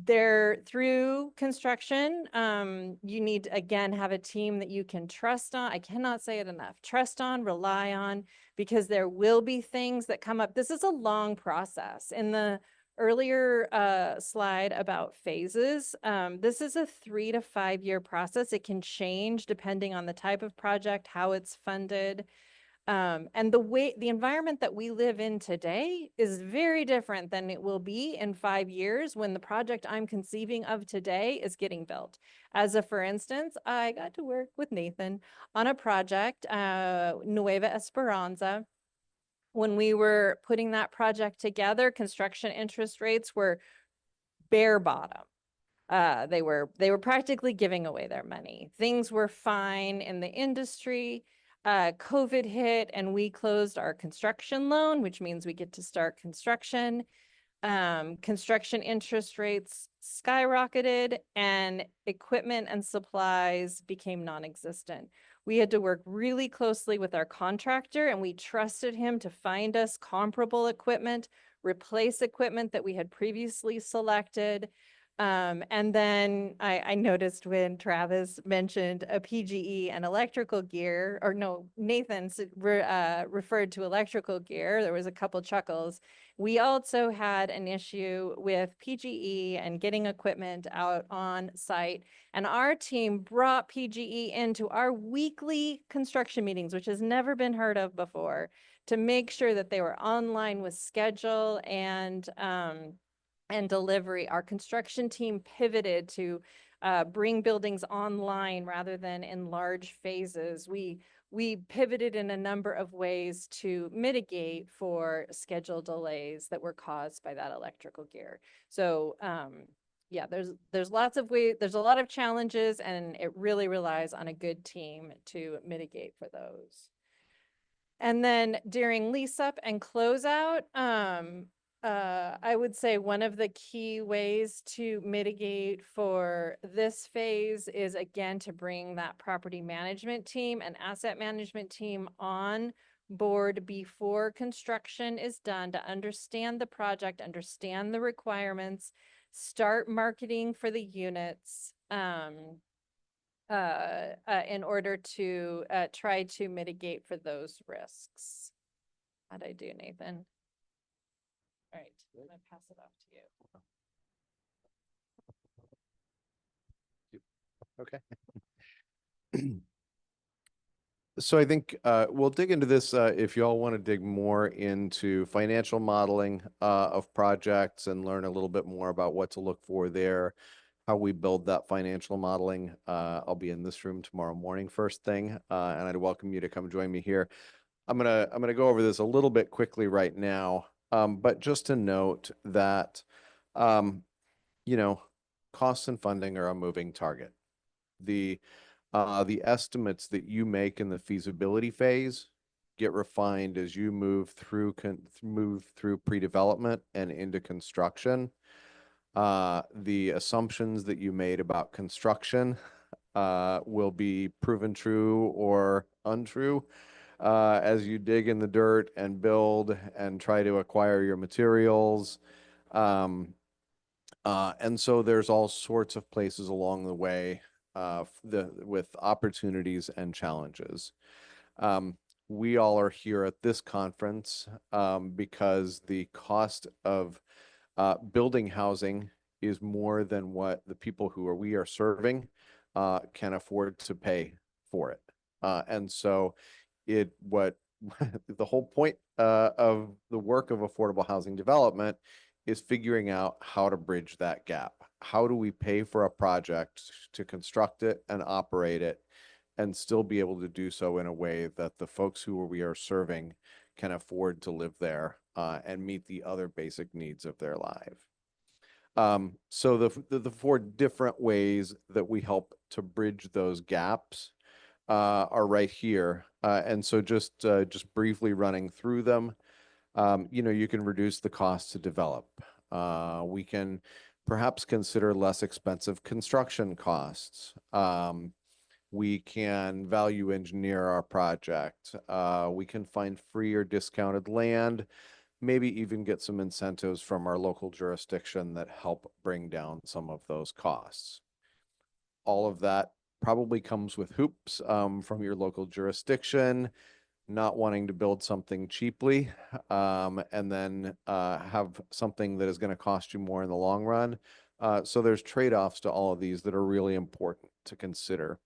Through construction, you need to, again, have a team that you can trust on. I cannot say it enough. Trust on, rely on, because there will be things that come up. This is a long process. In the earlier slide about phases, this is a 3 to 5 year process. It can change depending on the type of project, how it's funded. And the environment that we live in today is very different than it will be in 5 years when the project I'm conceiving of today is getting built. For instance, I got to work with Nathan on a project, Nueva Esperanza. When we were putting that project together, construction interest rates were bare bottom. They were practically giving away their money. Things were fine in the industry. COVID hit and we closed our construction loan, which means we get to start construction. Construction interest rates skyrocketed and equipment and supplies became non-existent. We had to work really closely with our contractor and we trusted him to find us comparable equipment, replace equipment that we had previously selected. And then I noticed when Travis mentioned a PGE and electrical gear, or no, Nathan referred to electrical gear. There was a couple chuckles. We also had an issue with PGE and getting equipment out on site. And our team brought PGE into our weekly construction meetings, which has never been heard of before, to make sure that they were online with schedule and delivery. Our construction team pivoted to bring buildings online rather than in large phases. We pivoted in a number of ways to mitigate for schedule delays that were caused by that electrical gear. So yeah, there's lots of ways, there's a lot of challenges, and it really relies on a good team to mitigate for those. And then during lease up and closeout, I would say one of the key ways to mitigate for this phase is, again, to bring that property management team and asset management team on board before construction is done, to understand the project, understand the requirements, start marketing for the units in order to try to mitigate for those risks. How'd I do, Nathan? All right, I'm gonna pass it off to you. Okay. So I think we'll dig into this if y'all want to dig more into financial modeling of projects and learn a little bit more about what to look for there, how we build that financial modeling. I'll be in this room tomorrow morning first thing, and I'd welcome you to come join me here. I'm gonna go over this a little bit quickly right now, but just to note that you know, costs and funding are a moving target. The estimates that you make in the feasibility phase get refined as you move through pre-development and into construction. The assumptions that you made about construction will be proven true or untrue as you dig in the dirt and build and try to acquire your materials. And so there's all sorts of places along the way with opportunities and challenges. We all are here at this conference because the cost of building housing is more than what the people we are serving can afford to pay for it. And so what the whole point of the work of affordable housing development is figuring out how to bridge that gap. How do we pay for a project to construct it and operate it and still be able to do so in a way that the folks who we are serving can afford to live there and meet the other basic needs of their life. So the four different ways that we help to bridge those gaps are right here. And so just briefly running through them, you can reduce the cost to develop. We can perhaps consider less expensive construction costs. We can value engineer our project. We can find free or discounted land, maybe even get some incentives from our local jurisdiction that help bring down some of those costs. All of that probably comes with hoops from your local jurisdiction, not wanting to build something cheaply and then have something that is going to cost you more in the long run. So there's trade-offs to all of these that are really important to consider.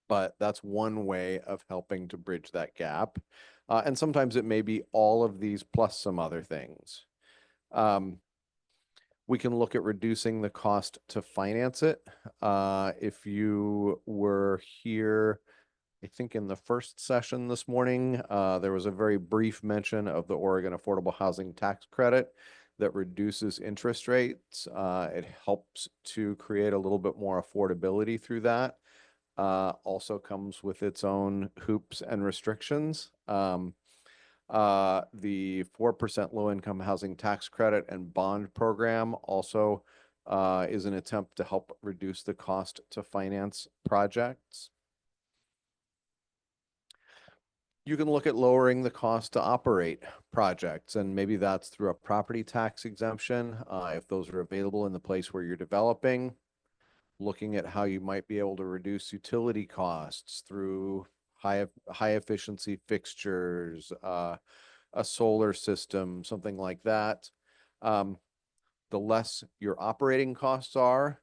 But that's one way of helping to bridge that gap. And sometimes it may be all of these plus some other things. We can look at reducing the cost to finance it. If you were here, I think in the first session this morning, there was a very brief mention of the Oregon Affordable Housing Tax Credit that reduces interest rates. It helps to create a little bit more affordability through that. Also comes with its own hoops and restrictions. The 4% low-income housing tax credit and bond program also is an attempt to help reduce the cost to finance projects. You can look at lowering the cost to operate projects, and maybe that's through a property tax exemption, if those are available in the place where you're developing. Looking at how you might be able to reduce utility costs through high efficiency fixtures, a solar system, something like that. The less your operating costs are,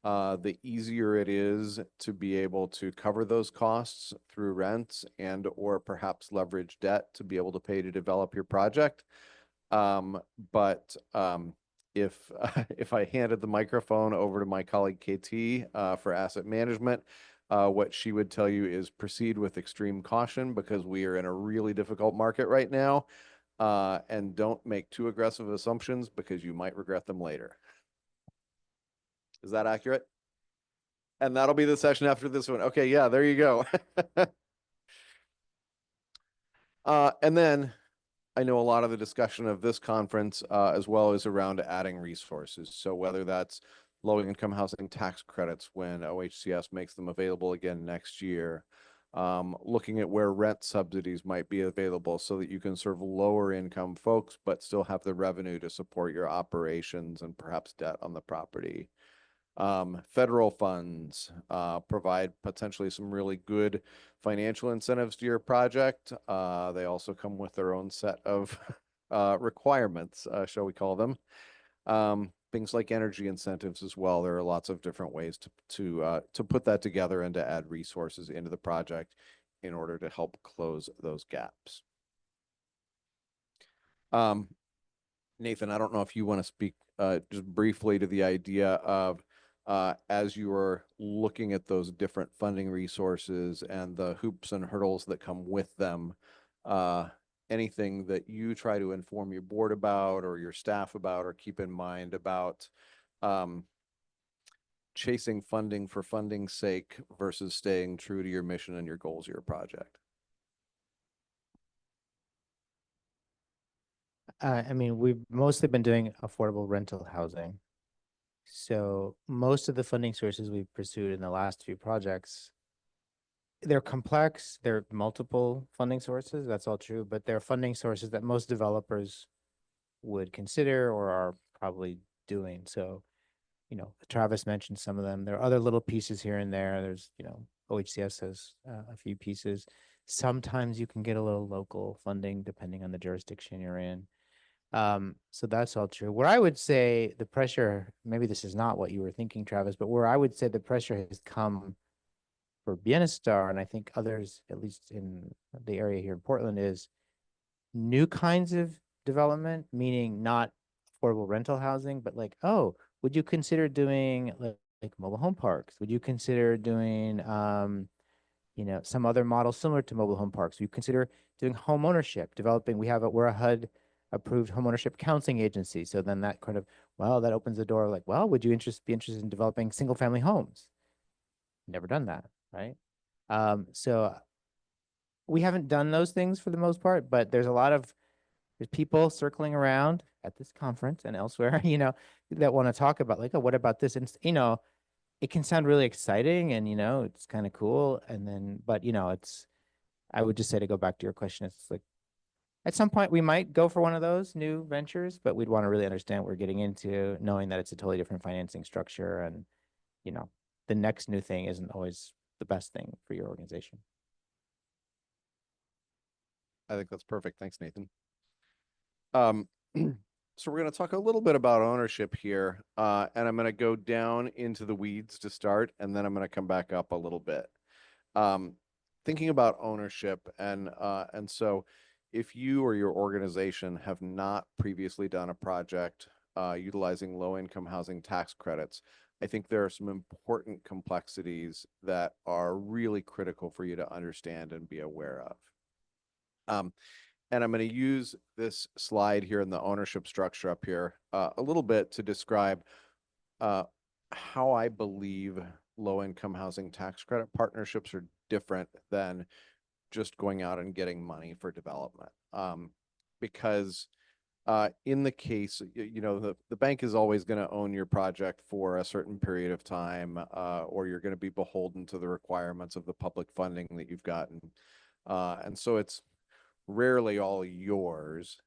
the easier it is to be able to cover those costs through rents and or perhaps leverage debt to be able to pay to develop your project. If I handed the microphone over to my colleague KT for asset management, what she would tell you is proceed with extreme caution because we are in a really difficult market right now, and don't make too aggressive assumptions because you might regret them later. Is that accurate? And that'll be the session after this one. Okay, yeah, there you go. And then I know a lot of the discussion of this conference as well is around adding resources. So whether that's low-income housing tax credits when OHCS makes them available again next year, looking at where rent subsidies might be available so that you can serve lower income folks but still have the revenue to support your operations and perhaps debt on the property. Federal funds provide potentially some really good financial incentives to your project. They also come with their own set of requirements, shall we call them. Things like energy incentives as well. There are lots of different ways to put that together and to add resources into the project in order to help close those gaps. Nathan, I don't know if you want to speak just briefly to the idea of as you are looking at those different funding resources and the hoops and hurdles that come with them, anything that you try to inform your board about or your staff about or keep in mind about chasing funding for funding's sake versus staying true to your mission and your goals of your project? I mean, we've mostly been doing affordable rental housing. So most of the funding sources we've pursued in the last few projects they're complex, they're multiple funding sources, that's all true, but they're funding sources that most developers would consider or are probably doing. So, Travis mentioned some of them. There are other little pieces here and there. There's, OHCS has a few pieces. Sometimes you can get a little local funding depending on the jurisdiction you're in. So that's all true. Where I would say the pressure, maybe this is not what you were thinking, Travis, but where I would say the pressure has come for Bienestar, and I think others, at least in the area here in Portland, is new kinds of development, meaning not affordable rental housing, but like, oh, would you consider doing like mobile home parks? Would you consider doing, some other model similar to mobile home parks? Would you consider doing home ownership, developing? We're a HUD approved home ownership counseling agency. So then that kind of, that opens the door. Like, well, would you be interested in developing single family homes? Never done that, right? So we haven't done those things for the most part, but there's people circling around at this conference and elsewhere, that want to talk about like, oh, what about this? And, it can sound really exciting and, it's kind of cool. And then, but, I would just say, to go back to your question, it's like, at some point we might go for one of those new ventures, but we'd want to really understand what we're getting into, knowing that it's a totally different financing structure. And, the next new thing isn't always the best thing for your organization. I think that's perfect. Thanks, Nathan. So we're going to talk a little bit about ownership here, and I'm going to go down into the weeds to start, and then I'm going to come back up a little bit. Thinking about ownership, and so if you or your organization have not previously done a project utilizing low-income housing tax credits, I think there are some important complexities that are really critical for you to understand and be aware of. And I'm going to use this slide here in the ownership structure up here a little bit to describe how I believe low-income housing tax credit partnerships are different than just going out and getting money for development. Because in the case, the bank is always going to own your project for a certain period of time, or you're going to be beholden to the requirements of the public funding that you've gotten. And so it's rarely all yours.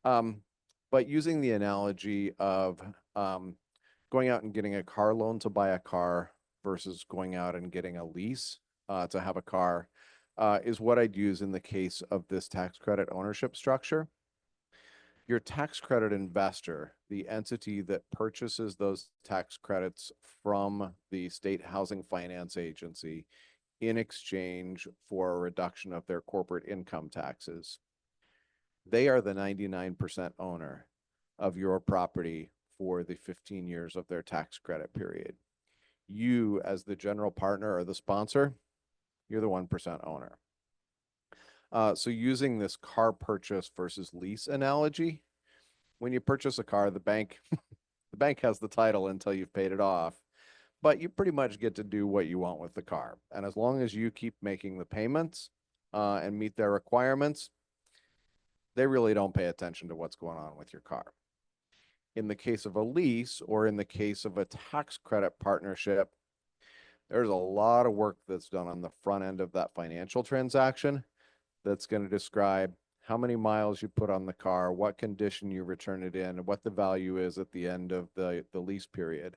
But using the analogy of going out and getting a car loan to buy a car versus going out and getting a lease to have a car is what I'd use in the case of this tax credit ownership structure. Your tax credit investor, the entity that purchases those tax credits from the State Housing Finance Agency in exchange for a reduction of their corporate income taxes, they are the 99% owner of your property for the 15 years of their tax credit period. You, as the general partner or the sponsor, you're the 1% owner. So using this car purchase versus lease analogy, when you purchase a car, the bank has the title until you've paid it off, but you pretty much get to do what you want with the car. And as long as you keep making the payments and meet their requirements, they really don't pay attention to what's going on with your car. In the case of a lease or in the case of a tax credit partnership, there's a lot of work that's done on the front end of that financial transaction that's going to describe how many miles you put on the car, what condition you return it in, and what the value is at the end of the lease period.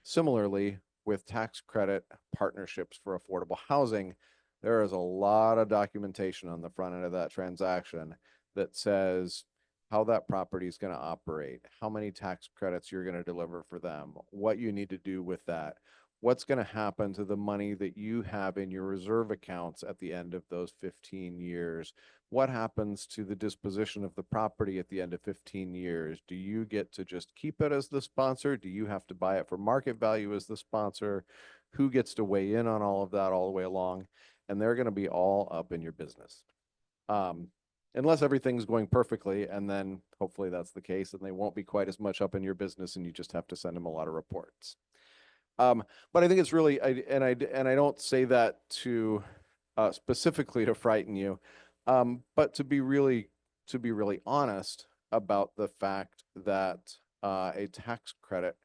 Similarly, with tax credit partnerships for affordable housing, there is a lot of documentation on the front end of that transaction that says how that property is going to operate, how many tax credits you're going to deliver for them, what you need to do with that, what's going to happen to the money that you have in your reserve accounts at the end of those 15 years, what happens to the disposition of the property at the end of 15 years? Do you get to just keep it as the sponsor? Do you have to buy it for market value as the sponsor? Who gets to weigh in on all of that all the way along? And they're going to be all up in your business. Unless everything's going perfectly, and then hopefully that's the case, and they won't be quite as much up in your business, and you just have to send them a lot of reports. But I think it's really, and I don't say that to specifically to frighten you, but to be really honest about the fact that a tax credit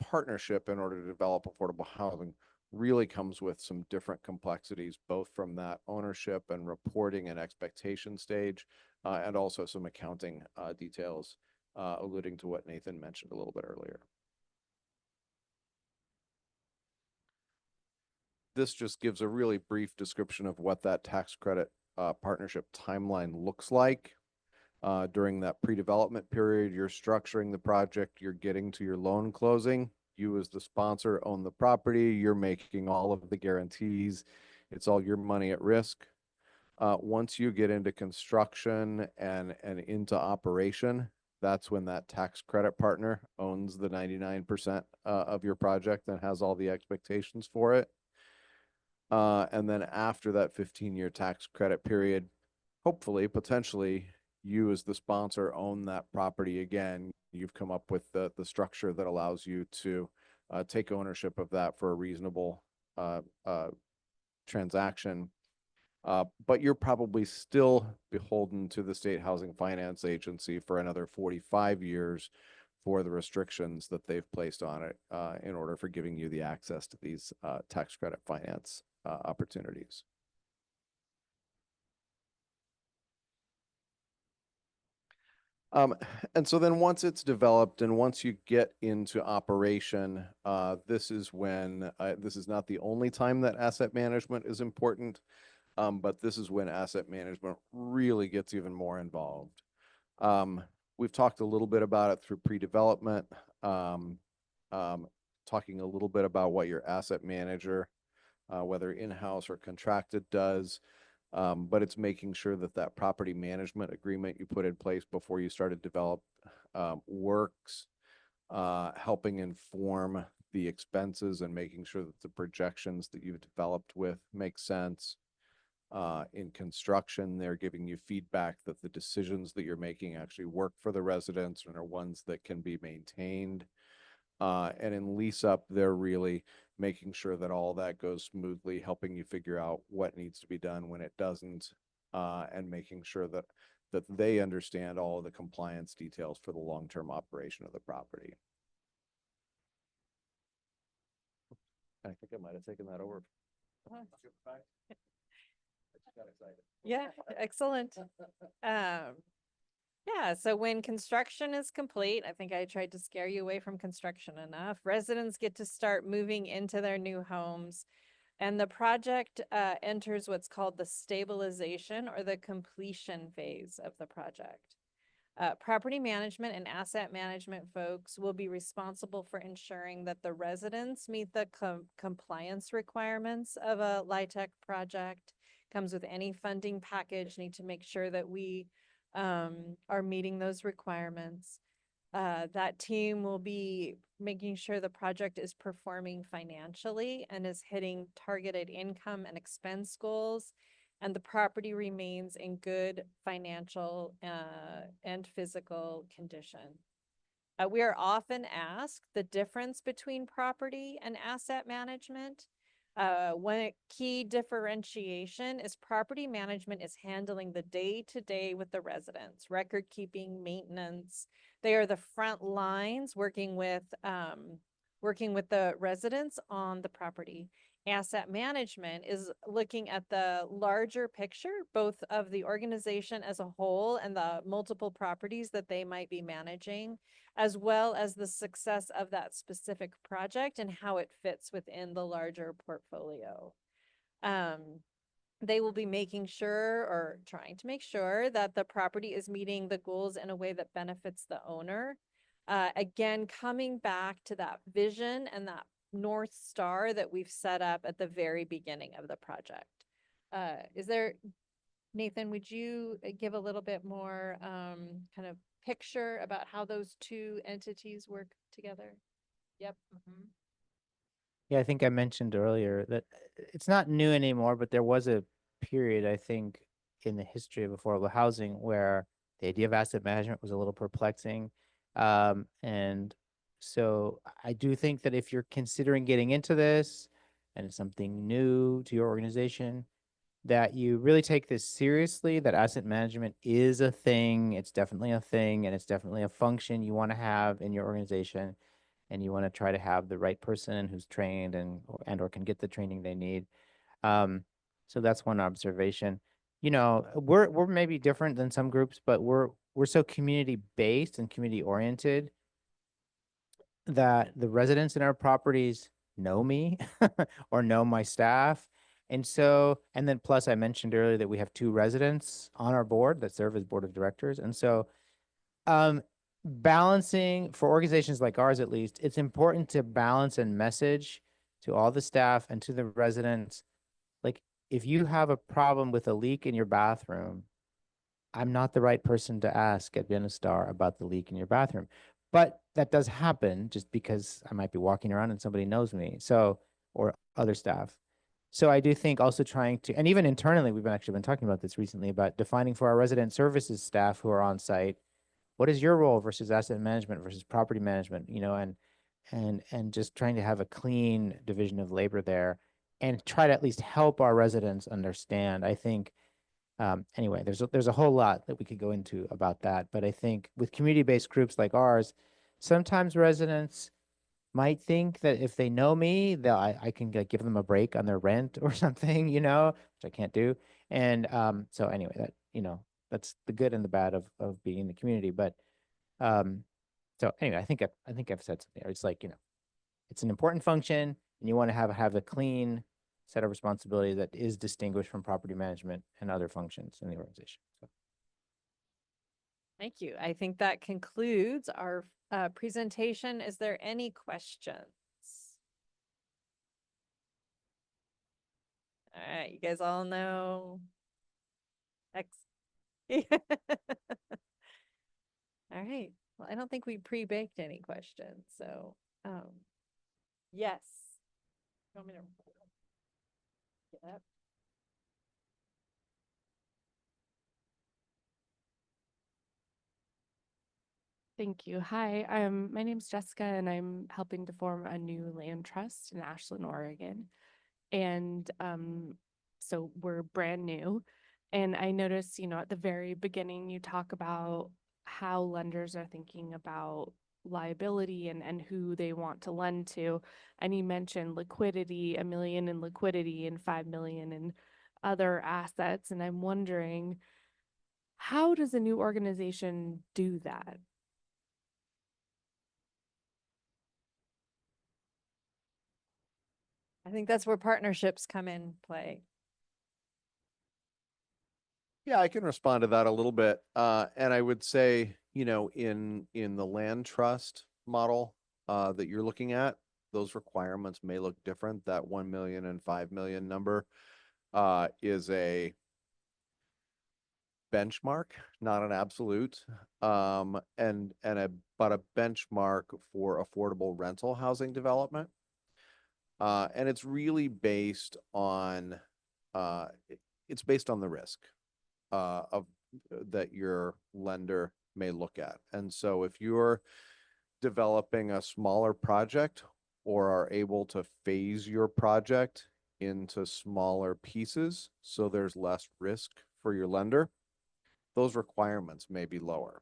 partnership in order to develop affordable housing really comes with some different complexities, both from that ownership and reporting and expectation stage, and also some accounting details, alluding to what Nathan mentioned a little bit earlier. This just gives a really brief description of what that tax credit partnership timeline looks like. During that pre-development period, you're structuring the project, you're getting to your loan closing. You as the sponsor own the property, you're making all of the guarantees. It's all your money at risk. Once you get into construction and into operation, that's when that tax credit partner owns the 99% of your project and has all the expectations for it. And then after that 15-year tax credit period, hopefully, potentially, you as the sponsor own that property again. You've come up with the structure that allows you to take ownership of that for a reasonable transaction. But you're probably still beholden to the State Housing Finance Agency for another 45 years for the restrictions that they've placed on it in order for giving you the access to these tax credit finance opportunities. And so then once it's developed and once you get into operation, this is when, this is not the only time that asset management is important, but this is when asset management really gets even more involved. We've talked a little bit about it through pre-development, talking a little bit about what your asset manager, whether in-house or contracted, does. But it's making sure that that property management agreement you put in place before you started develop works, helping inform the expenses and making sure that the projections that you've developed with make sense. In construction, they're giving you feedback that the decisions that you're making actually work for the residents and are ones that can be maintained. And in lease up, they're really making sure that all that goes smoothly, helping you figure out what needs to be done when it doesn't, and making sure that they understand all of the compliance details for the long-term operation of the property. I think I might have taken that over. Yeah, excellent. Yeah, so when construction is complete, I think I tried to scare you away from construction enough. Residents get to start moving into their new homes, and the project enters what's called the stabilization or the completion phase of the project. Property management and asset management folks will be responsible for ensuring that the residents meet the compliance requirements of a LIHTC project. Comes with any funding package, need to make sure that we are meeting those requirements. That team will be making sure the project is performing financially and is hitting targeted income and expense goals, and the property remains in good financial and physical condition. We are often asked the difference between property and asset management. One key differentiation is property management is handling the day-to-day with the residents, record keeping, maintenance. They are the front lines working with the residents on the property. Asset management is looking at the larger picture, both of the organization as a whole and the multiple properties that they might be managing, as well as the success of that specific project and how it fits within the larger portfolio. They will be making sure or trying to make sure that the property is meeting the goals in a way that benefits the owner. Again, coming back to that vision and that North Star that we've set up at the very beginning of the project. Nathan, would you give a little bit more kind of picture about how those two entities work together? Yep. Mm-hmm. Yeah, I think I mentioned earlier that it's not new anymore, but there was a period, I think, in the history of affordable housing where the idea of asset management was a little perplexing. And so I do think that if you're considering getting into this and it's something new to your organization, that you really take this seriously, that asset management is a thing. It's definitely a thing, and it's definitely a function you want to have in your organization. and you want to try to have the right person who's trained and or can get the training they need. So that's one observation. You know, we're maybe different than some groups, but we're so community based and community oriented that the residents in our properties know me or know my staff. And so, and then plus I mentioned earlier that we have 2 residents on our board that serve as board of directors. And so, balancing for organizations like ours, at least, it's important to balance and message to all the staff and to the residents. Like, if you have a problem with a leak in your bathroom, I'm not the right person to ask at Benistar about the leak in your bathroom. But that does happen just because I might be walking around and somebody knows me. So, or other staff. So I do think also trying to, and even internally, we've actually been talking about this recently about defining for our resident services staff who are on site, what is your role versus asset management versus property management, you know, and just trying to have a clean division of labor there and try to at least help our residents understand. I think anyway, there's a whole lot that we could go into about that, but I think with community-based groups like ours, sometimes residents might think that if they know me, that I can like, give them a break on their rent or something, you know, which I can't do. And so anyway, that, you know, that's the good and the bad of being in the community. But so anyway, I think I've said something. It's like, you know, it's an important function, and you want to have a clean set of responsibilities that is distinguished from property management and other functions in the organization. So. Thank you. I think that concludes our presentation. Is there any questions? All right, you guys all know. X. All right. Well, I don't think we pre-baked any questions, so yes. You want me to get up? Thank you. Hi, my name's Jessica, and I'm helping to form a new land trust in Ashland, Oregon. And so we're brand new. And I noticed, you know, at the very beginning, you talk about how lenders are thinking about liability and who they want to lend to. And you mentioned liquidity, $1 million in liquidity and $5 million in other assets. And I'm wondering, how does a new organization do that? I think that's where partnerships come in play. Yeah, I can respond to that a little bit. And I would say, you know, in the land trust model that you're looking at, those requirements may look different. That 1 million and 5 million number is a benchmark, not an absolute. But a benchmark for affordable rental housing development. And it's really based on it's based on the risk of that your lender may look at. And so if you're developing a smaller project or are able to phase your project into smaller pieces so there's less risk for your lender, those requirements may be lower.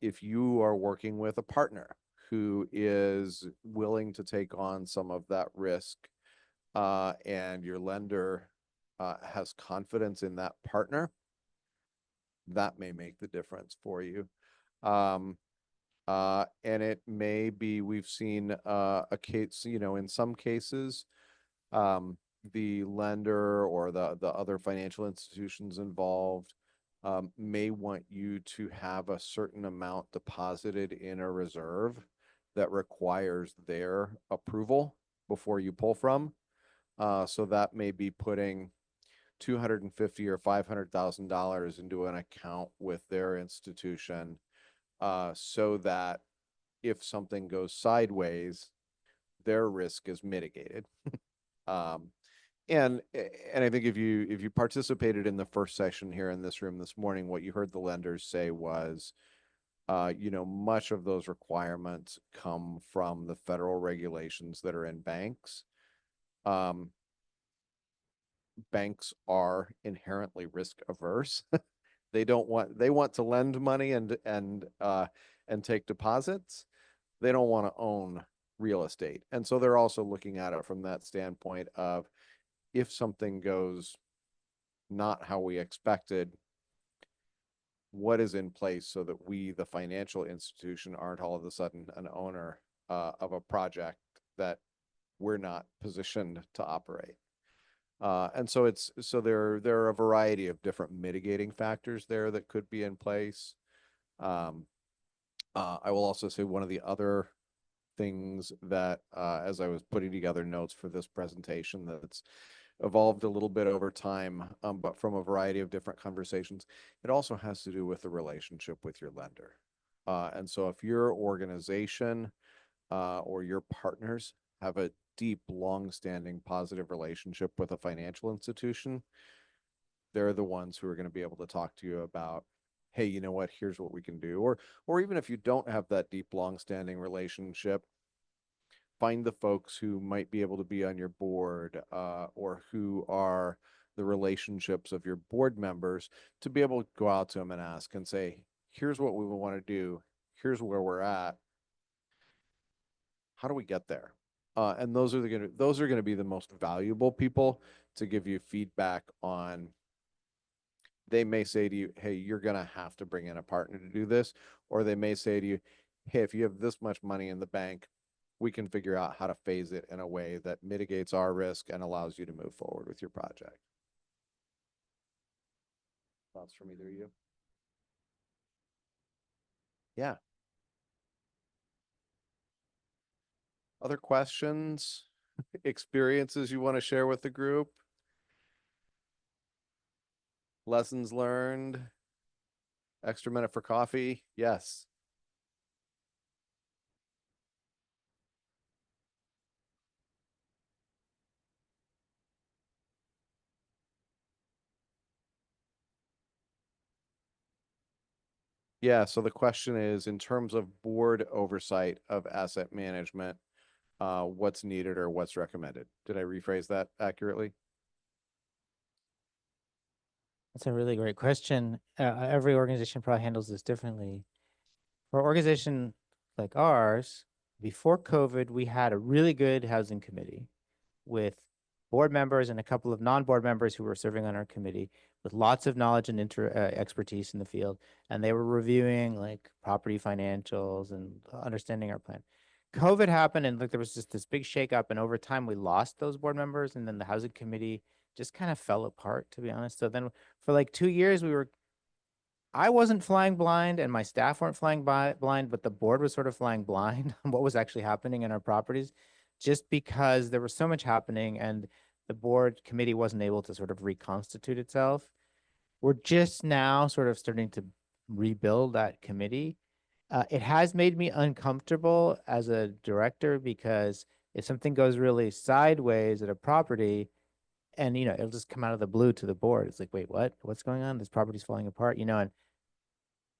If you are working with a partner who is willing to take on some of that risk, and your lender has confidence in that partner, that may make the difference for you. And it may be, we've seen a case, you know, in some cases, the lender or the other financial institutions involved may want you to have a certain amount deposited in a reserve that requires their approval before you pull from. So that may be putting $250,000 or $500,000 into an account with their institution, so that if something goes sideways, their risk is mitigated. And I think if you participated in the first session here in this room this morning, what you heard the lenders say was, you know, much of those requirements come from the federal regulations that are in banks. Banks are inherently risk averse. They want to lend money and take deposits. they don't want to own real estate. And so they're also looking at it from that standpoint of, if something goes not how we expected, what is in place so that we, the financial institution, aren't all of a sudden an owner of a project that we're not positioned to operate. And so there are a variety of different mitigating factors there that could be in place. I will also say one of the other things that, as I was putting together notes for this presentation, that's evolved a little bit over time, but from a variety of different conversations, it also has to do with the relationship with your lender. And so if your organization or your partners have a deep, long-standing positive relationship with a financial institution, they're the ones who are going to be able to talk to you about, hey, you know what, here's what we can do. Or even if you don't have that deep, long-standing relationship, find the folks who might be able to be on your board, or who are the relationships of your board members, to be able to go out to them and ask and say, here's what we want to do. Here's where we're at. How do we get there? And those are going to be the most valuable people to give you feedback on. They may say to you, hey, you're going to have to bring in a partner to do this. Or they may say to you, hey, if you have this much money in the bank, we can figure out how to phase it in a way that mitigates our risk and allows you to move forward with your project. Thoughts from either of you? Yeah. Other questions, experiences you want to share with the group? Lessons learned? Extra minute for coffee? Yes. Yeah, so the question is, in terms of board oversight of asset management, what's needed or what's recommended? Did I rephrase that accurately? That's a really great question. Every organization probably handles this differently. For an organization like ours, before COVID, we had a really good housing committee with board members and a couple of non-board members who were serving on our committee with lots of knowledge and expertise in the field. And they were reviewing like property financials and understanding our plan. COVID happened, and like there was just this big shakeup, and over time we lost those board members, and then the housing committee just kind of fell apart, to be honest. So then for like 2 years, I wasn't flying blind and my staff weren't flying blind, but the board was sort of flying blind on what was actually happening in our properties, just because there was so much happening and the board committee wasn't able to sort of reconstitute itself. We're just now sort of starting to rebuild that committee. It has made me uncomfortable as a director, because if something goes really sideways at a property, and it'll just come out of the blue to the board. It's like, wait, what's going on? This property's falling apart, and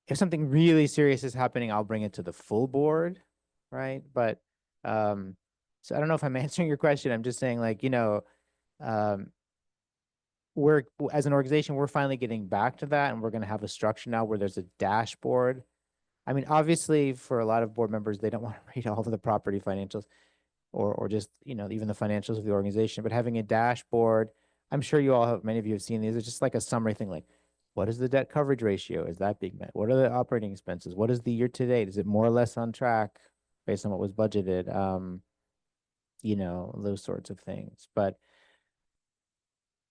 if something really serious is happening, I'll bring it to the full board, right? But so I don't know if I'm answering your question. I'm just saying, like, we're, as an organization, we're finally getting back to that, and we're going to have a structure now where there's a dashboard. I mean, obviously, for a lot of board members, they don't want to read all of the property financials, or just even the financials of the organization. But having a dashboard, I'm sure many of you have seen these. It's just like a summary thing, like, what is the debt coverage ratio? Is that being met? What are the operating expenses? What is the year to date? Is it more or less on track based on what was budgeted? Those sorts of things. But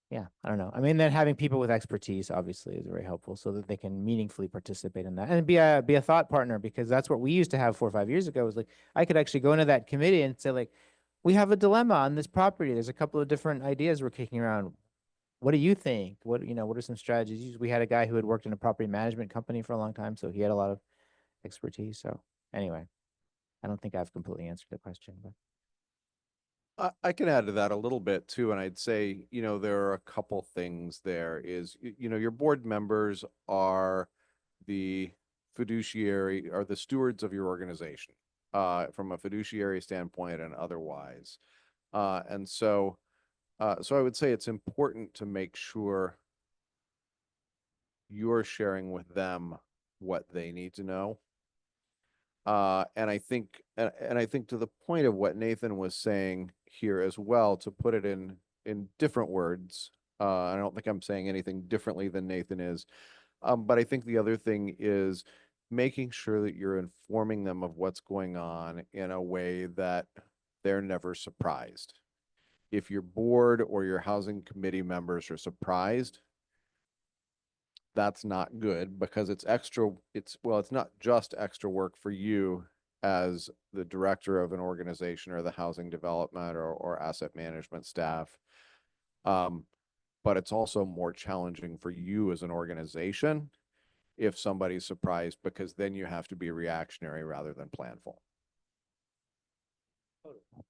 yeah, I don't know. I mean, then having people with expertise obviously is very helpful, so that they can meaningfully participate in that and be a thought partner, because that's what we used to have 4 or 5 years ago. Was like, I could actually go into that committee and say, like, we have a dilemma on this property. There's a couple of different ideas we're kicking around. What do you think? What are some strategies? We had a guy who had worked in a property management company for a long time, so he had a lot of expertise. So anyway, I don't think I've completely answered the question, but. I can add to that a little bit too. And I'd say, there are a couple things there. Is, your board members are the fiduciary, are the stewards of your organization, from a fiduciary standpoint and otherwise. And so I would say it's important to make sure you're sharing with them what they need to know. And I think, and I think to the point of what Nathan was saying here as well, to put it in different words, I don't think I'm saying anything differently than Nathan is. But I think the other thing is making sure that you're informing them of what's going on in a way that they're never surprised. If your board or your housing committee members are surprised, that's not good because it's extra, it's not just extra work for you as the director of an organization or the housing development or asset management staff. But it's also more challenging for you as an organization if somebody's surprised, because then you have to be reactionary rather than planful.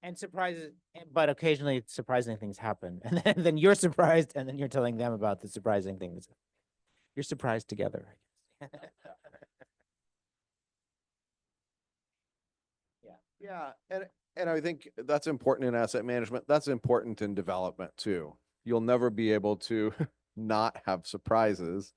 And surprises, but occasionally surprising things happen, and then you're surprised, and then you're telling them about the surprising things. You're surprised together, I guess. Yeah, and I think that's important in asset management. That's important in development too. You'll never be able to not have surprises.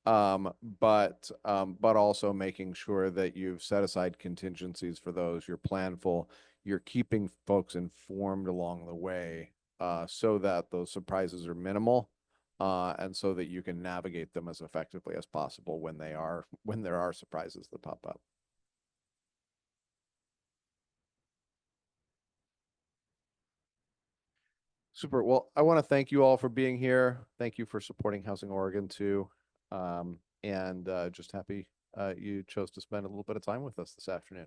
But also making sure that you've set aside contingencies for those, you're planful, you're keeping folks informed along the way, so that those surprises are minimal, and so that you can navigate them as effectively as possible when there are surprises that pop up. Super. Well, I want to thank you all for being here. Thank you for supporting Housing Oregon too. And just happy you chose to spend a little bit of time with us this afternoon.